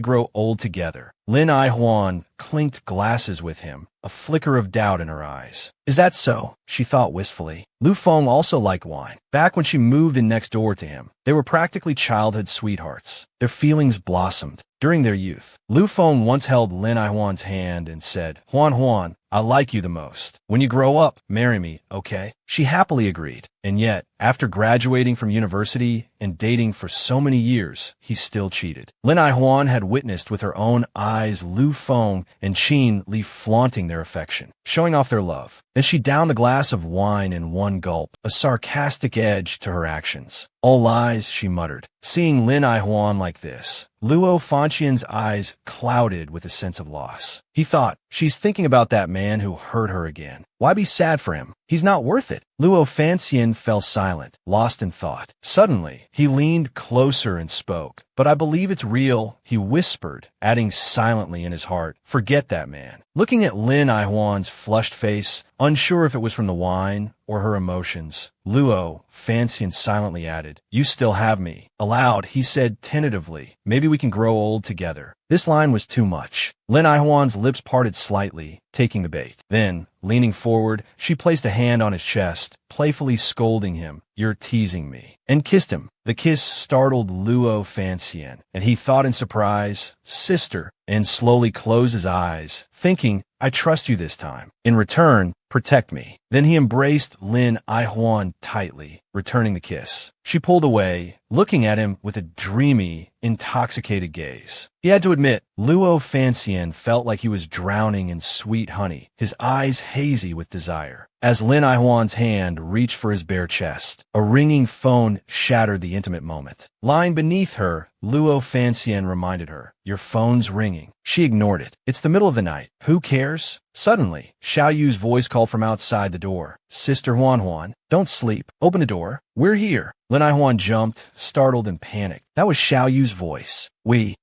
grow old together. Lin Aihuan clinked glasses with him, a flicker of doubt in her eyes. Is that so? She thought wistfully. Lu Feng also liked wine. Back when she moved in next door to him, they were practically childhood sweethearts. Their feelings blossomed during their youth. Lu Feng once held Lin Aihuan's hand and said, Huan, I like you the most. When you grow up, marry me, okay? She happily agreed. And yet, after graduating from university and dating for so many years, he still cheated. Lin Aihuan had witnessed with her own eyes Lu Feng and Qin Li flaunting their affection, showing off their love. Then she downed the glass of wine in one gulp, a sarcastic edge to her actions. All lies, she muttered. Seeing Lin Aihuan like this, Luo Fanxian's eyes clouded with a sense of loss. He thought, she's thinking about that man who hurt her again. Why be sad for him? He's not worth it. Luo Fanxian fell silent, lost in thought. Suddenly, he leaned closer and spoke. But I believe it's real, he whispered, adding silently in his heart, forget that man. Looking at Lin Aihuan's flushed face, unsure if it was from the wine or her emotions, Luo Fanxian silently added, you still have me. Aloud, he said tentatively, maybe we can grow old together. This line was too much. Lin Aihuan's lips parted slightly, taking the bait. Then, leaning forward, she placed a hand on his chest, playfully scolding him, you're teasing me, and kissed him. The kiss startled Luo Fanxian, and he thought in surprise, sister, and slowly closed his eyes, thinking, I trust you this time. In return, protect me. Then he embraced Lin Aihuan tightly, returning the kiss. She pulled away, looking at him with a dreamy, intoxicated gaze. He had to admit, Luo Fanxian felt like he was drowning in sweet honey, his eyes hazy with desire. As Lin Aihuan's hand reached for his bare chest, a ringing phone shattered the intimate moment. Lying beneath her, Luo Fanxian reminded her, your phone's ringing. She ignored it. It's the middle of the night. Who cares? Suddenly, Xiao Yu's voice called from outside the door. Sister Huan, don't sleep. Open the door. We're here. Lin Aihuan jumped, startled and panicked. That was Xiao Yu's voice.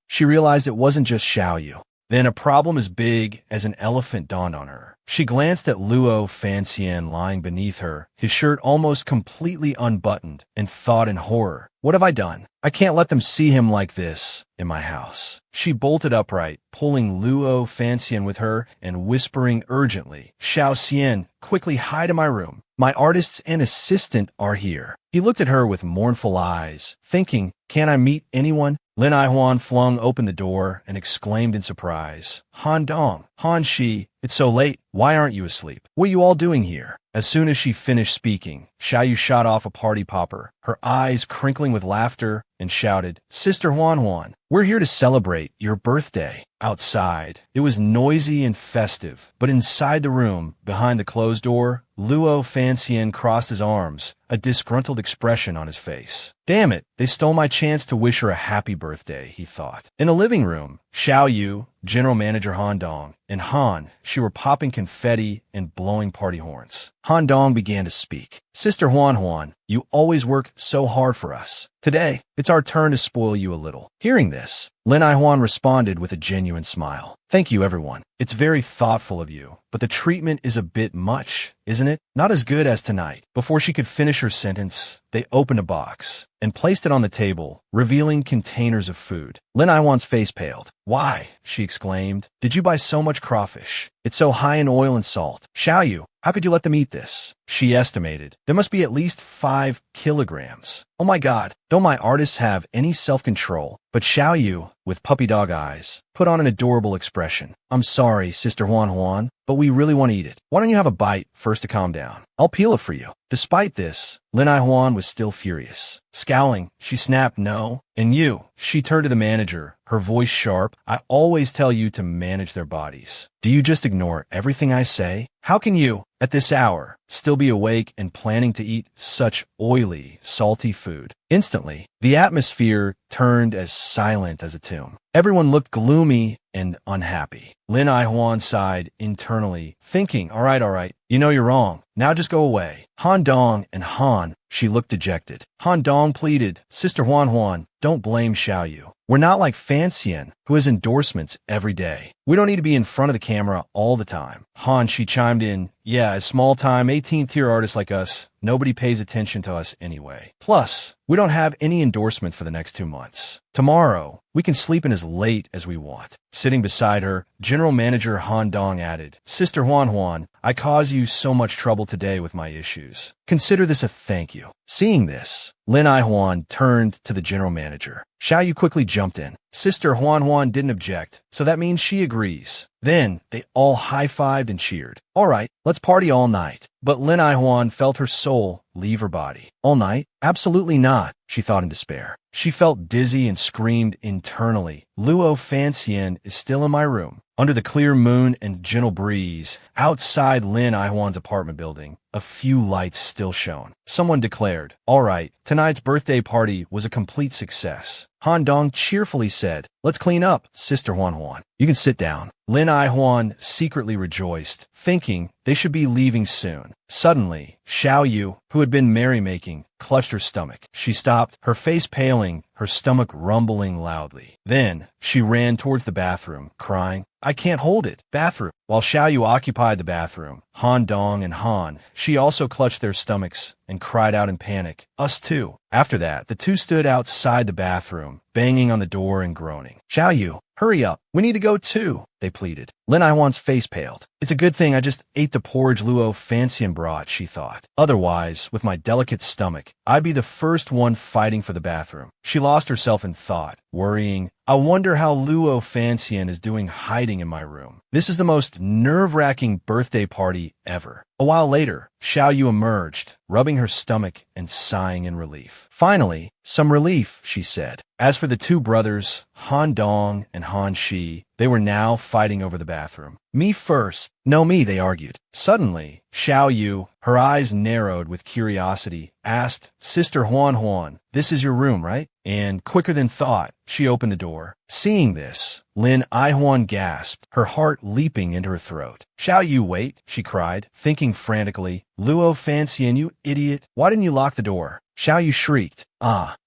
She realized it wasn't just Xiao Yu. Then a problem as big as an elephant dawned on her. She glanced at Luo Fanxian lying beneath her, his shirt almost completely unbuttoned, and thought in horror, what have I done? I can't let them see him like this in my house. She bolted upright, pulling Luo Fanxian with her and whispering urgently, Xiao Xian, quickly hide in my room. My artists and assistant are here. He looked at her with mournful eyes, thinking, can't I meet anyone? Lin Aihuan flung open the door and exclaimed in surprise, Han Dong, Han Shi, it's so late. Why aren't you asleep? What are you all doing here? As soon as she finished speaking, Xiao Yu shot off a party popper, her eyes crinkling with laughter, and shouted, Sister Huan, we're here to celebrate your birthday. Outside, it was noisy and festive, but inside the room, behind the closed door, Luo Fanxian crossed his arms, a disgruntled expression on his face. Damn it, they stole my chance to wish her a happy birthday, he thought. In the living room, Xiao Yu, General Manager Han Dong, and Han, she were popping confetti and blowing party horns. Han Dong began to speak. Sister Huan, you always work so hard for us. Today, it's our turn to spoil you a little. Hearing this, Lin Aihuan responded with a genuine smile. Thank you, everyone. It's very thoughtful of you, but the treatment is a bit much, isn't it? Not as good as tonight. Before she could finish her sentence, they opened a box and placed it on the table, revealing containers of food. Lin Aihuan's face paled. Why? She exclaimed. Did you buy so much crawfish? It's so high in oil and salt. Xiao Yu, how could you let them eat this? She estimated. There must be at least 5 kilograms. Oh my God, don't my artists have any self-control? But Xiao Yu, with puppy dog eyes, put on an adorable expression. I'm sorry, Sister Huan, but we really want to eat it. Why don't you have a bite first to calm down? I'll peel it for you. Despite this, Lin Aihuan was still furious. Scowling, she snapped no. And you, she turned to the manager, her voice sharp. I always tell you to manage their bodies. Do you just ignore everything I say? How can you, at this hour, still be awake and planning to eat such oily, salty food? Instantly, the atmosphere turned as silent as a tomb. Everyone looked gloomy and unhappy. Lin Aihuan sighed internally, thinking, all right, you know you're wrong. Now just go away. Han Dong and Han, she looked dejected. Han Dong pleaded, Sister Huan, don't blame Xiao Yu. We're not like Fanxian, who has endorsements every day. We don't need to be in front of the camera all the time. Han, she chimed in, yeah, as small-time 18th-tier artists like us, nobody pays attention to us anyway. Plus, we don't have any endorsement for the next 2 months. Tomorrow, we can sleep in as late as we want. Sitting beside her, General Manager Han Dong added, Sister Huan, I cause you so much trouble today with my issues. Consider this a thank you. Seeing this, Lin Aihuan turned to the General Manager. Xiao Yu quickly jumped in. Sister Huan didn't object, so that means she agrees. Then, they all high-fived and cheered. All right, let's party all night. But Lin Aihuan felt her soul leave her body. All night? Absolutely not, she thought in despair. She felt dizzy and screamed internally. Luo Fanxian is still in my room. Under the clear moon and gentle breeze, outside Lin Aihuan's apartment building, a few lights still shone. Someone declared, all right, tonight's birthday party was a complete success. Han Dong cheerfully said, "Let's clean up, Sister Huan Huan. You can sit down." Lin I Huan secretly rejoiced, thinking they should be leaving soon. Suddenly, Xiao Yu, who had been merrymaking, clutched her stomach. She stopped, her face paling, her stomach rumbling loudly. Then, she ran towards the bathroom, crying, "I can't hold it." Bathroom. While Xiao Yu occupied the bathroom, Han Dong and Han, she also clutched their stomachs and cried out in panic, "Us too." After that, the two stood outside the bathroom, banging on the door and groaning. "Xiao Yu, hurry up. We need to go too," they pleaded. Lin Aiwan's face paled. "It's a good thing I just ate the porridge Luo Fancian brought," she thought. "Otherwise, with my delicate stomach, I'd be the first one fighting for the bathroom." She lost herself in thought, worrying, "I wonder how Luo Fancian is doing hiding in my room. This is the most nerve-wracking birthday party ever." A while later, Xiao Yu emerged, rubbing her stomach and sighing in relief. "Finally, some relief," she said. As for the two brothers, Han Dong and Han Shi, they were now fighting over the bathroom. "Me first." "No, me," they argued. Suddenly, Xiao Yu, her eyes narrowed with curiosity, asked, "Sister Huan Huan, this is your room, right?" And quicker than thought, she opened the door. Seeing this, Lin Aihuan gasped, her heart leaping into her throat. "Xiao Yu, wait," she cried, thinking frantically. "Luo Fancian, you idiot. Why didn't you lock the door?" Xiao Yu shrieked.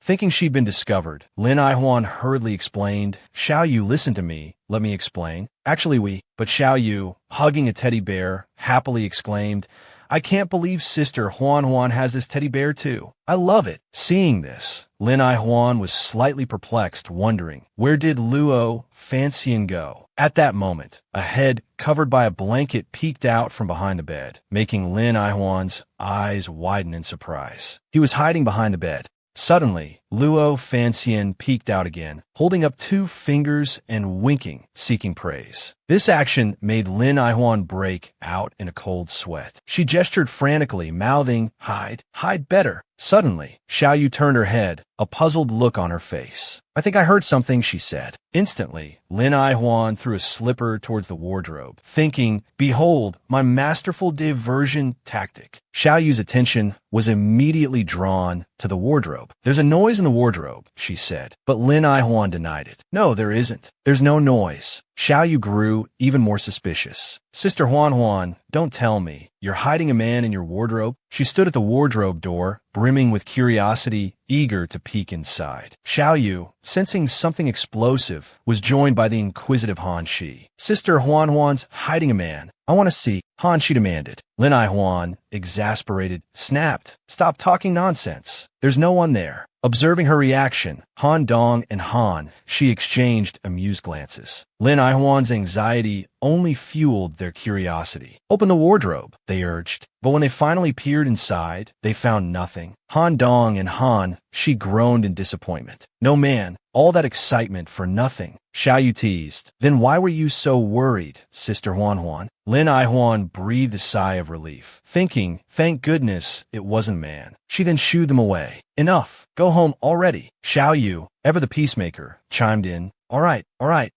Thinking she'd been discovered, Lin Aihuan hurriedly explained, "Xiao Yu, listen to me. Let me explain. Actually, But Xiao Yu, hugging a teddy bear, happily exclaimed, "I can't believe Sister Huan Huan has this teddy bear too. I love it." Seeing this, Lin Aihuan was slightly perplexed, wondering, where did Luo Fancian go? At that moment, a head covered by a blanket peeked out from behind the bed, making Lin Aihuan's eyes widen in surprise. He was hiding behind the bed. Suddenly, Luo Fancian peeked out again, holding up 2 fingers and winking, seeking praise. This action made Lin Aihuan break out in a cold sweat. She gestured frantically, mouthing, "Hide, hide better." Suddenly, Xiao Yu turned her head, a puzzled look on her face. "I think I heard something," she said. Instantly, Lin Aihuan threw a slipper towards the wardrobe, thinking, "Behold, my masterful diversion tactic." Xiao Yu's attention was immediately drawn to the wardrobe. "There's a noise in the wardrobe," she said, but Lin Aihuan denied it. "No, there isn't. There's no noise." Xiao Yu grew even more suspicious. "Sister Huan Huan, don't tell me. You're hiding a man in your wardrobe?" She stood at the wardrobe door, brimming with curiosity, eager to peek inside. Xiao Yu, sensing something explosive, was joined by the inquisitive Han Shi. "Sister Huan Huan's hiding a man. I want to see," Han Shi demanded. Lin Aihuan, exasperated, snapped, "Stop talking nonsense. There's no one there." Observing her reaction, Han Dong and Han Shi exchanged amused glances. Lin Aihuan's anxiety only fueled their curiosity. "Open the wardrobe," they urged. But when they finally peered inside, they found nothing. Han Dong and Han Shi groaned in disappointment. "No man, all that excitement for nothing." Xiao Yu teased. "Then why were you so worried, Sister Huan Huan?" Lin Aihuan breathed a sigh of relief, thinking, thank goodness it wasn't man. She then shooed them away. "Enough. Go home already." Xiao Yu, ever the peacemaker, chimed in. All right,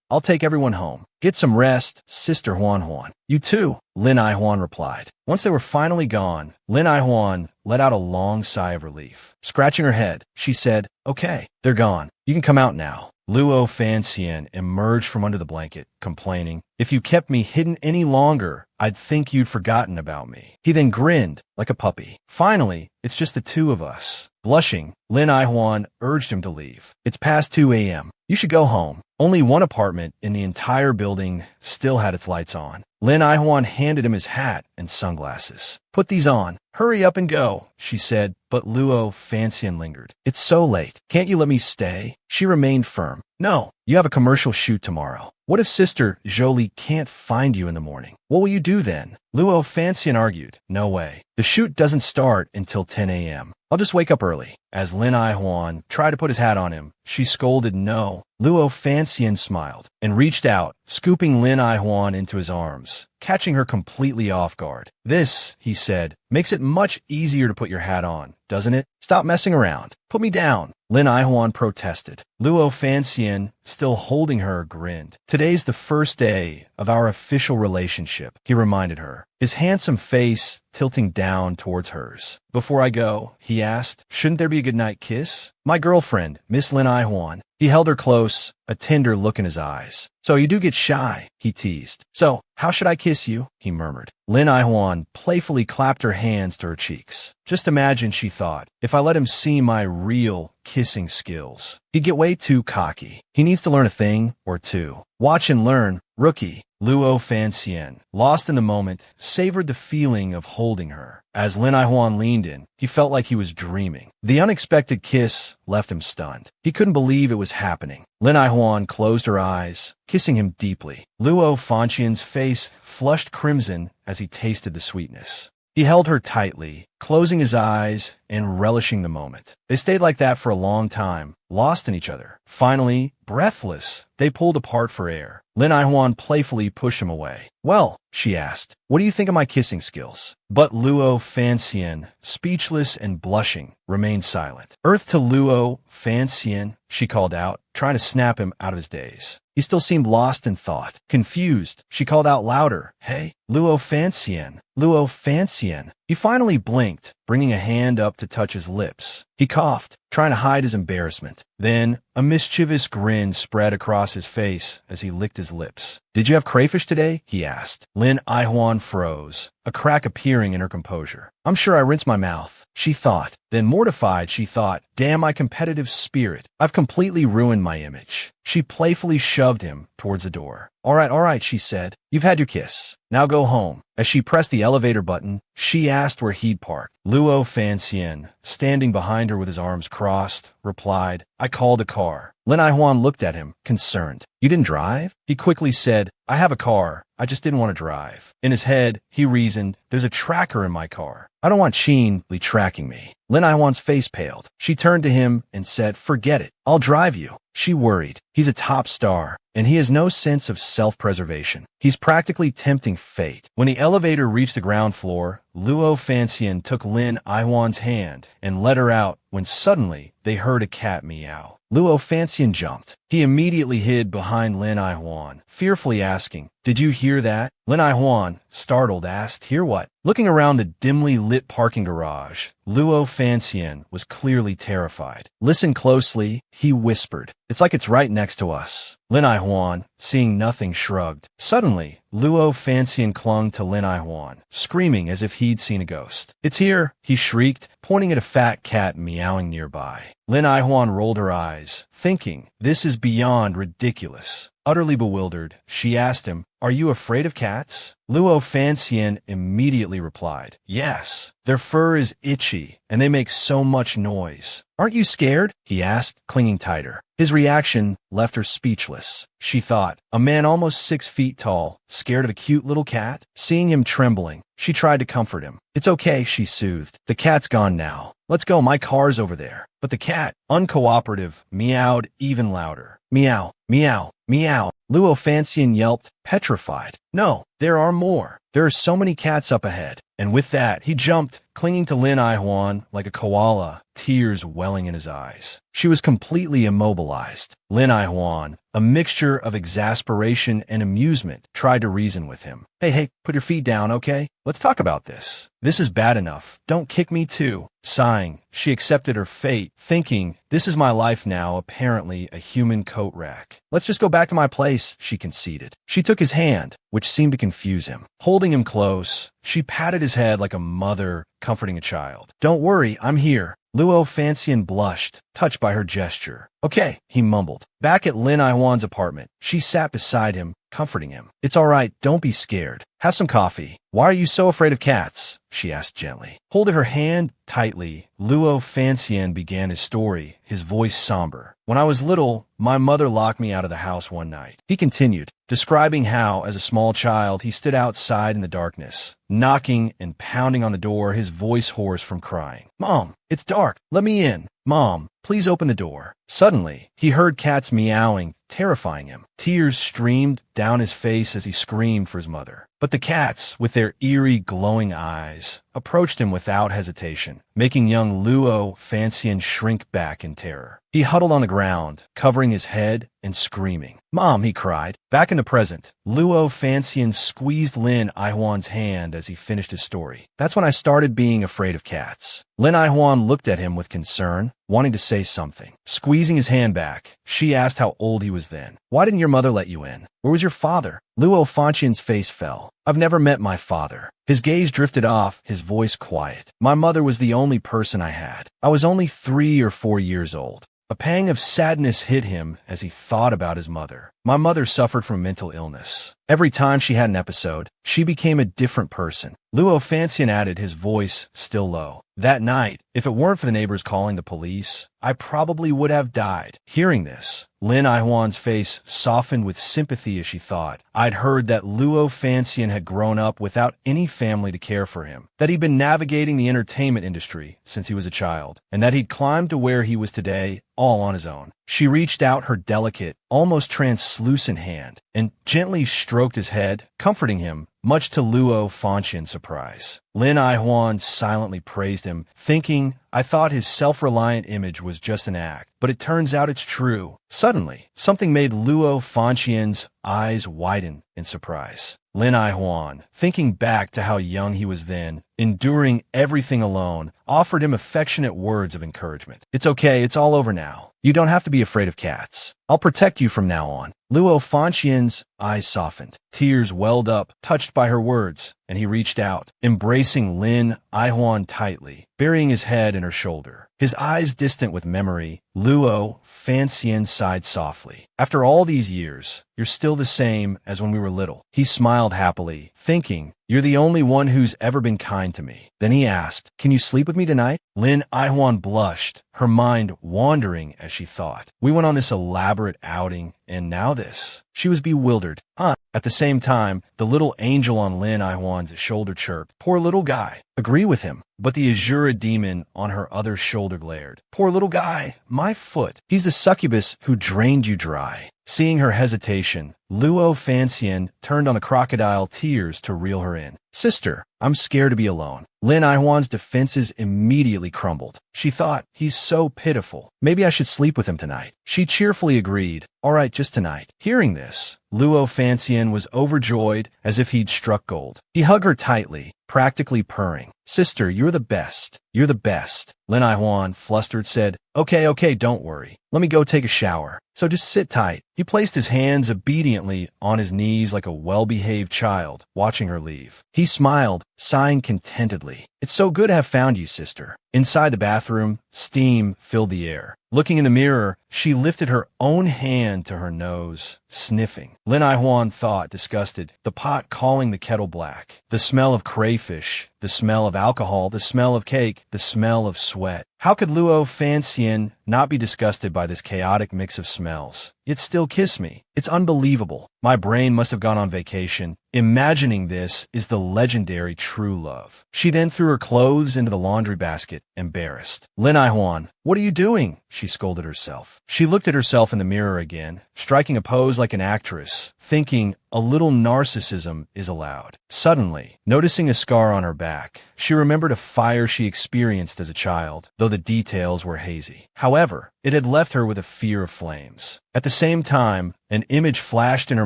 I'll take everyone home. Get some rest, Sister Huan Huan." "You too," Lin Aihuan replied. Once they were finally gone, Lin Aihuan let out a long sigh of relief. Scratching her head, she said, "Okay, they're gone. You can come out now." Luo Fancian emerged from under the blanket, complaining, "If you kept me hidden any longer, I'd think you'd forgotten about me." He then grinned like a puppy. "Finally, it's just the two of us." Blushing, Lin Aihuan urged him to leave. "It's past 2 a.m. You should go home." Only one apartment in the entire building still had its lights on. Lin Aihuan handed him his hat and sunglasses. "Put these on. Hurry up and go," she said, but Luo Fancian lingered. "It's so late. Can't you let me stay?" She remained firm. "No, you have a commercial shoot tomorrow. What if Sister Jolie can't find you in the morning? What will you do then?" Luo Fancian argued. "No way. The shoot doesn't start until 10 a.m. I'll just wake up early." As Lin Aihuan tried to put his hat on him, she scolded no. Luo Fancian smiled and reached out, scooping Lin Aihuan into his arms, catching her completely off guard. "This," he said, "makes it much easier to put your hat on, doesn't it? Stop messing around. Put me down." Lin Aihuan protested. Luo Fancian, still holding her, grinned. "Today's the first day of our official relationship," he reminded her, his handsome face tilting down towards hers. "Before I go," he asked, "shouldn't there be a goodnight kiss?" "My girlfriend, Miss Lin Aihuan." He held her close, a tender look in his eyes. So you do get shy, he teased. So, how should I kiss you? He murmured. Lin Aihuan playfully clapped her hands to her cheeks. Just imagine, she thought, if I let him see my real kissing skills. He'd get way too cocky. He needs to learn a thing or two. Watch and learn, rookie. Luo Fanxian, lost in the moment, savored the feeling of holding her. As Lin Aihuan leaned in, he felt like he was dreaming. The unexpected kiss left him stunned. He couldn't believe it was happening. Lin Aihuan closed her eyes, kissing him deeply. Luo Fanxian's face flushed crimson as he tasted the sweetness. He held her tightly, closing his eyes and relishing the moment. They stayed like that for a long time, lost in each other. Finally, breathless, they pulled apart for air. Lin Aihuan playfully pushed him away. Well, she asked, what do you think of my kissing skills? But Luo Fanxian, speechless and blushing, remained silent. Earth to Luo Fanxian, she called out, trying to snap him out of his daze. He still seemed lost in thought. Confused, she called out louder, hey, Luo Fanxian, Luo Fanxian. He finally blinked, bringing a hand up to touch his lips. He coughed, trying to hide his embarrassment. Then, a mischievous grin spread across his face as he licked his lips. Did you have crayfish today? He asked. Lin Aihuan froze, a crack appearing in her composure. I'm sure I rinsed my mouth, she thought. Then mortified, she thought, damn my competitive spirit. I've completely ruined my image. She playfully shoved him towards the door. All right, she said. You've had your kiss. Now go home. As she pressed the elevator button, she asked where he'd parked. Luo Fanxian, standing behind her with his arms crossed, replied, I called a car. Lin Aihuan looked at him, concerned. You didn't drive? He quickly said, I have a car. I just didn't want to drive. In his head, he reasoned, there's a tracker in my car. I don't want Sheen Li tracking me. Lin Aihuan's face paled. She turned to him and said, forget it. I'll drive you. She worried. He's a top star, and he has no sense of self-preservation. He's practically tempting fate. When the elevator reached the ground floor, Luo Fanxian took Lin Aihuan's hand and led her out when suddenly they heard a cat meow. Luo Fanxian jumped. He immediately hid behind Lin Aihuan, fearfully asking, did you hear that? Lin Aihuan, startled, asked, hear what? Looking around the dimly lit parking garage, Luo Fanxian was clearly terrified. Listen closely, he whispered. It's like it's right next to us. Lin Aihuan, seeing nothing, shrugged. Suddenly, Luo Fanxian clung to Lin Aihuan, screaming as if he'd seen a ghost. It's here, he shrieked, pointing at a fat cat meowing nearby. Lin Aihuan rolled her eyes, thinking, this is beyond ridiculous. Utterly bewildered, she asked him, are you afraid of cats? Luo Fanxian immediately replied, yes. Their fur is itchy, and they make so much noise. Aren't you scared? He asked, clinging tighter. His reaction left her speechless. She thought, a man almost 6 feet tall, scared of a cute little cat? Seeing him trembling, she tried to comfort him. It's okay, she soothed. The cat's gone now. Let's go, my car's over there. But the cat, uncooperative, meowed even louder. Meow, meow, meow. Luo Fanxian yelped, petrified. No, there are more. There are so many cats up ahead. And with that, he jumped, clinging to Lin Aihuan like a koala, tears welling in his eyes. She was completely immobilized. Lin Aihuan, a mixture of exasperation and amusement, tried to reason with him. Hey, put your feet down, okay? Let's talk about this. This is bad enough. Don't kick me too. Sighing, she accepted her fate, thinking, this is my life now, apparently a human coat rack. Let's just go back to my place, she conceded. She took his hand, which seemed to confuse him. Holding him close, she patted his head like a mother comforting a child. Don't worry, I'm here. Luo Fanxian blushed, touched by her gesture. Okay, he mumbled. Back at Lin Aihuan's apartment, she sat beside him, comforting him. It's all right, don't be scared. Have some coffee. Why are you so afraid of cats? She asked gently. Holding her hand tightly, Luo Fanxian began his story, his voice somber. When I was little, my mother locked me out of the house one night. He continued, describing how, as a small child, he stood outside in the darkness, knocking and pounding on the door, his voice hoarse from crying. Mom, it's dark. Let me in. Mom, please open the door. Suddenly, he heard cats meowing, terrifying him. Tears streamed down his face as he screamed for his mother. But the cats, with their eerie, glowing eyes, approached him without hesitation, making young Luo Fanxian shrink back in terror. He huddled on the ground, covering his head and screaming. "Mom," he cried. Back in the present, Luo Fanxian squeezed Lin Aihuan's hand as he finished his story. "That's when I started being afraid of cats." Lin Aihuan looked at him with concern, wanting to say something. Squeezing his hand back, she asked how old he was then. "Why didn't your mother let you in? Where was your father?" Luo Fanxian's face fell. "I've never met my father." His gaze drifted off, his voice quiet. "My mother was the only person I had. I was only 3 or 4 years old." A pang of sadness hit him as he thought about his mother. "My mother suffered from mental illness. Every time she had an episode, she became a different person." Luo Fanxian added, his voice still low. "That night, if it weren't for the neighbors calling the police, I probably would have died." Hearing this, Lin Aihuan's face softened with sympathy as she thought. I'd heard that Luo Fanxian had grown up without any family to care for him, that he'd been navigating the entertainment industry since he was a child, and that he'd climbed to where he was today all on his own. She reached out her delicate, almost translucent hand and gently stroked his head, comforting him, much to Luo Fanxian's surprise. Lin Aihuan silently praised him, thinking, "I thought his self-reliant image was just an act, but it turns out it's true." Suddenly, something made Luo Fanxian's eyes widen in surprise. Lin Aihuan, thinking back to how young he was then, enduring everything alone, offered him affectionate words of encouragement. "It's okay, it's all over now. You don't have to be afraid of cats. I'll protect you from now on." Luo Fanxian's eyes softened. Tears welled up, touched by her words, and he reached out, embracing Lin Aihuan tightly, burying his head in her shoulder. His eyes distant with memory, Luo Fanxian sighed softly. "After all these years, you're still the same as when we were little." He smiled happily, thinking, "You're the only one who's ever been kind to me." Then he asked, "Can you sleep with me tonight?" Lin Aihuan blushed, her mind wandering as she thought. "We went on this elaborate outing, and now this." She was bewildered. "Huh?" At the same time, the little angel on Lin Aihuan's shoulder chirped, "Poor little guy." Agree with him. But the Azura demon on her other shoulder glared. "Poor little guy, my foot. He's the succubus who drained you dry." Seeing her hesitation, Luo Fanxian turned on the crocodile tears to reel her in. "Sister, I'm scared to be alone." Lin Aihuan's defenses immediately crumbled. She thought, "He's so pitiful. Maybe I should sleep with him tonight." She cheerfully agreed, "All right, just tonight." Hearing this, Luo Fanxian was overjoyed as if he'd struck gold. He hugged her tightly, practically purring. "Sister, you're the best. You're the best." Lin Aihuan, flustered, said, Okay, don't worry. Let me go take a shower. So just sit tight." He placed his hands obediently on his knees like a well-behaved child, watching her leave. He smiled, sighing contentedly. "It's so good to have found you, sister." Inside the bathroom, steam filled the air. Looking in the mirror, she lifted her own hand to her nose, sniffing. Lin Aihuan thought, disgusted, the pot calling the kettle black, the smell of crayfish, the smell of alcohol, the smell of cake, the smell of sweat. How could Luo Fanxian not be disgusted by this chaotic mix of smells? Yet still kiss me. It's unbelievable. My brain must have gone on vacation. Imagining this is the legendary true love. She then threw her clothes into the laundry basket, embarrassed. "Lin Aihuan, what are you doing?" she scolded herself. She looked at herself in the mirror again, striking a pose like an actress, thinking a little narcissism is allowed. Suddenly, noticing a scar on her back, she remembered a fire she experienced as a child, though the details were hazy. However, it had left her with a fear of flames. At the same time, an image flashed in her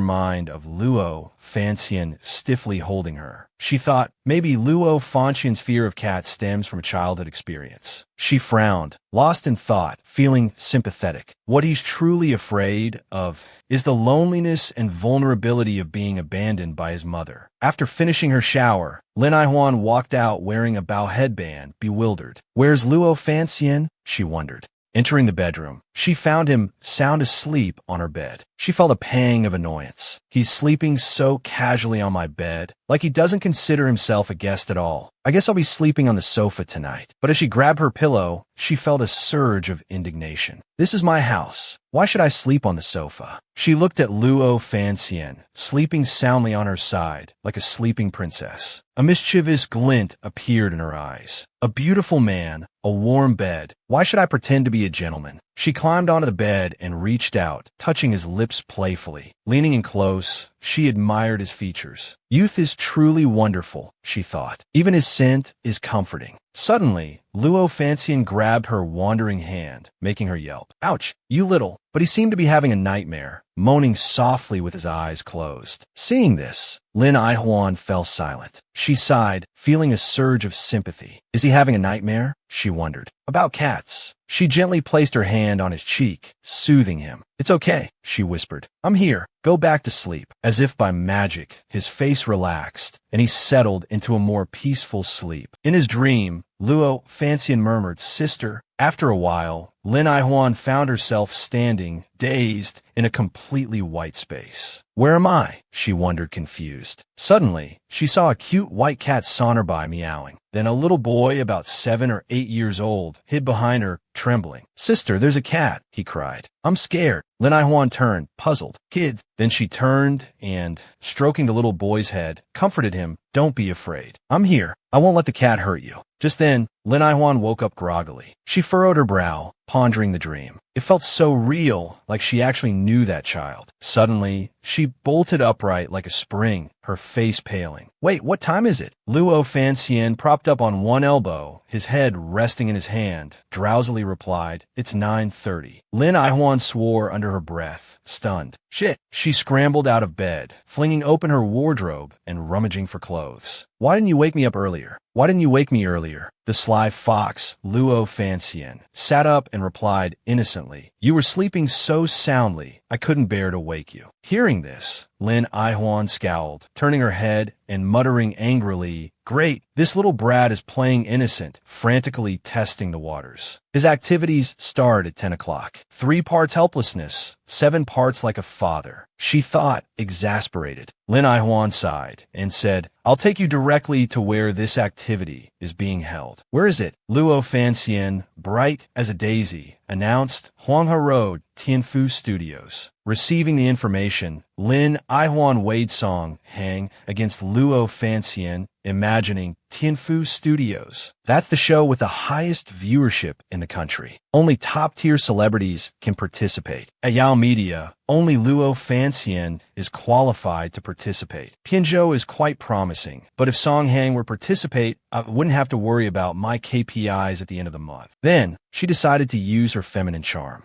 mind of Luo Fanxian stiffly holding her. She thought, maybe Luo Fanxian's fear of cats stems from a childhood experience. She frowned, lost in thought, feeling sympathetic. What he's truly afraid of is the loneliness and vulnerability of being abandoned by his mother. After finishing her shower, Lin Aihuan walked out wearing a bow headband, bewildered. "Where's Luo Fanxian?" she wondered. Entering the bedroom, she found him sound asleep on her bed. She felt a pang of annoyance. He's sleeping so casually on my bed, like he doesn't consider himself a guest at all. I guess I'll be sleeping on the sofa tonight. But as she grabbed her pillow, she felt a surge of indignation. This is my house. Why should I sleep on the sofa? She looked at Luo Fanxian, sleeping soundly on her side, like a sleeping princess. A mischievous glint appeared in her eyes. A beautiful man, a warm bed. Why should I pretend to be a gentleman? She climbed onto the bed and reached out, touching his lips playfully. Leaning in close, she admired his features. Youth is truly wonderful, she thought. Even his scent is comforting. Suddenly, Luo Fanxian grabbed her wandering hand, making her yelp. Ouch, you little. But he seemed to be having a nightmare, moaning softly with his eyes closed. Seeing this, Lin Aihuan fell silent. She sighed, feeling a surge of sympathy. Is he having a nightmare? She wondered. About cats. She gently placed her hand on his cheek, soothing him. It's okay, she whispered. I'm here. Go back to sleep. As if by magic, his face relaxed, and he settled into a more peaceful sleep. In his dream, Luo Fanxian murmured, Sister. After a while, Lin Aihuan found herself standing, dazed, in a completely white space. Where am I? She wondered, confused. Suddenly, she saw a cute white cat saunter by, meowing. Then a little boy about 7 or 8 years old hid behind her, trembling. Sister, there's a cat, he cried. I'm scared. Lin Aihuan turned, puzzled. Kids. Then she turned and, stroking the little boy's head, comforted him. Don't be afraid. I'm here. I won't let the cat hurt you. Just then, Lin Aihuan woke up groggily. She furrowed her brow, pondering the dream. It felt so real, like she actually knew that child. Suddenly, she bolted upright like a spring, her face paling. Wait, what time is it? Luo Fanxian, propped up on one elbow, his head resting in his hand, drowsily replied, It's 9:30. Lin Aihuan swore under her breath, stunned. Shit! She scrambled out of bed, flinging open her wardrobe and rummaging for clothes. Why didn't you wake me up earlier? Why didn't you wake me earlier? The sly fox, Luo Fanxian, sat up and replied innocently, You were sleeping so soundly, I couldn't bear to wake you. Hearing this, Lin Aihuan scowled, turning her head and muttering angrily, Great, this little brat is playing innocent, frantically testing the waters. His activities start at 10 o'clock. 3 parts helplessness, 7 parts like a father. She thought, exasperated. Lin Aihuan sighed and said, I'll take you directly to where this activity is being held. Where is it? Luo Fanxian, bright as a daisy, announced Huanghe Road, Tianfu Studios. Receiving the information, Lin Aihuan weighed Song Hang against Luo Fanxian, imagining Tianfu Studios. That's the show with the highest viewership in the country. Only top-tier celebrities can participate. At Yao Media, only Luo Fanxian is qualified to participate. Pianzhou is quite promising, but if Song Hang were to participate, I wouldn't have to worry about my KPIs at the end of the month. Then, she decided to use her feminine charm.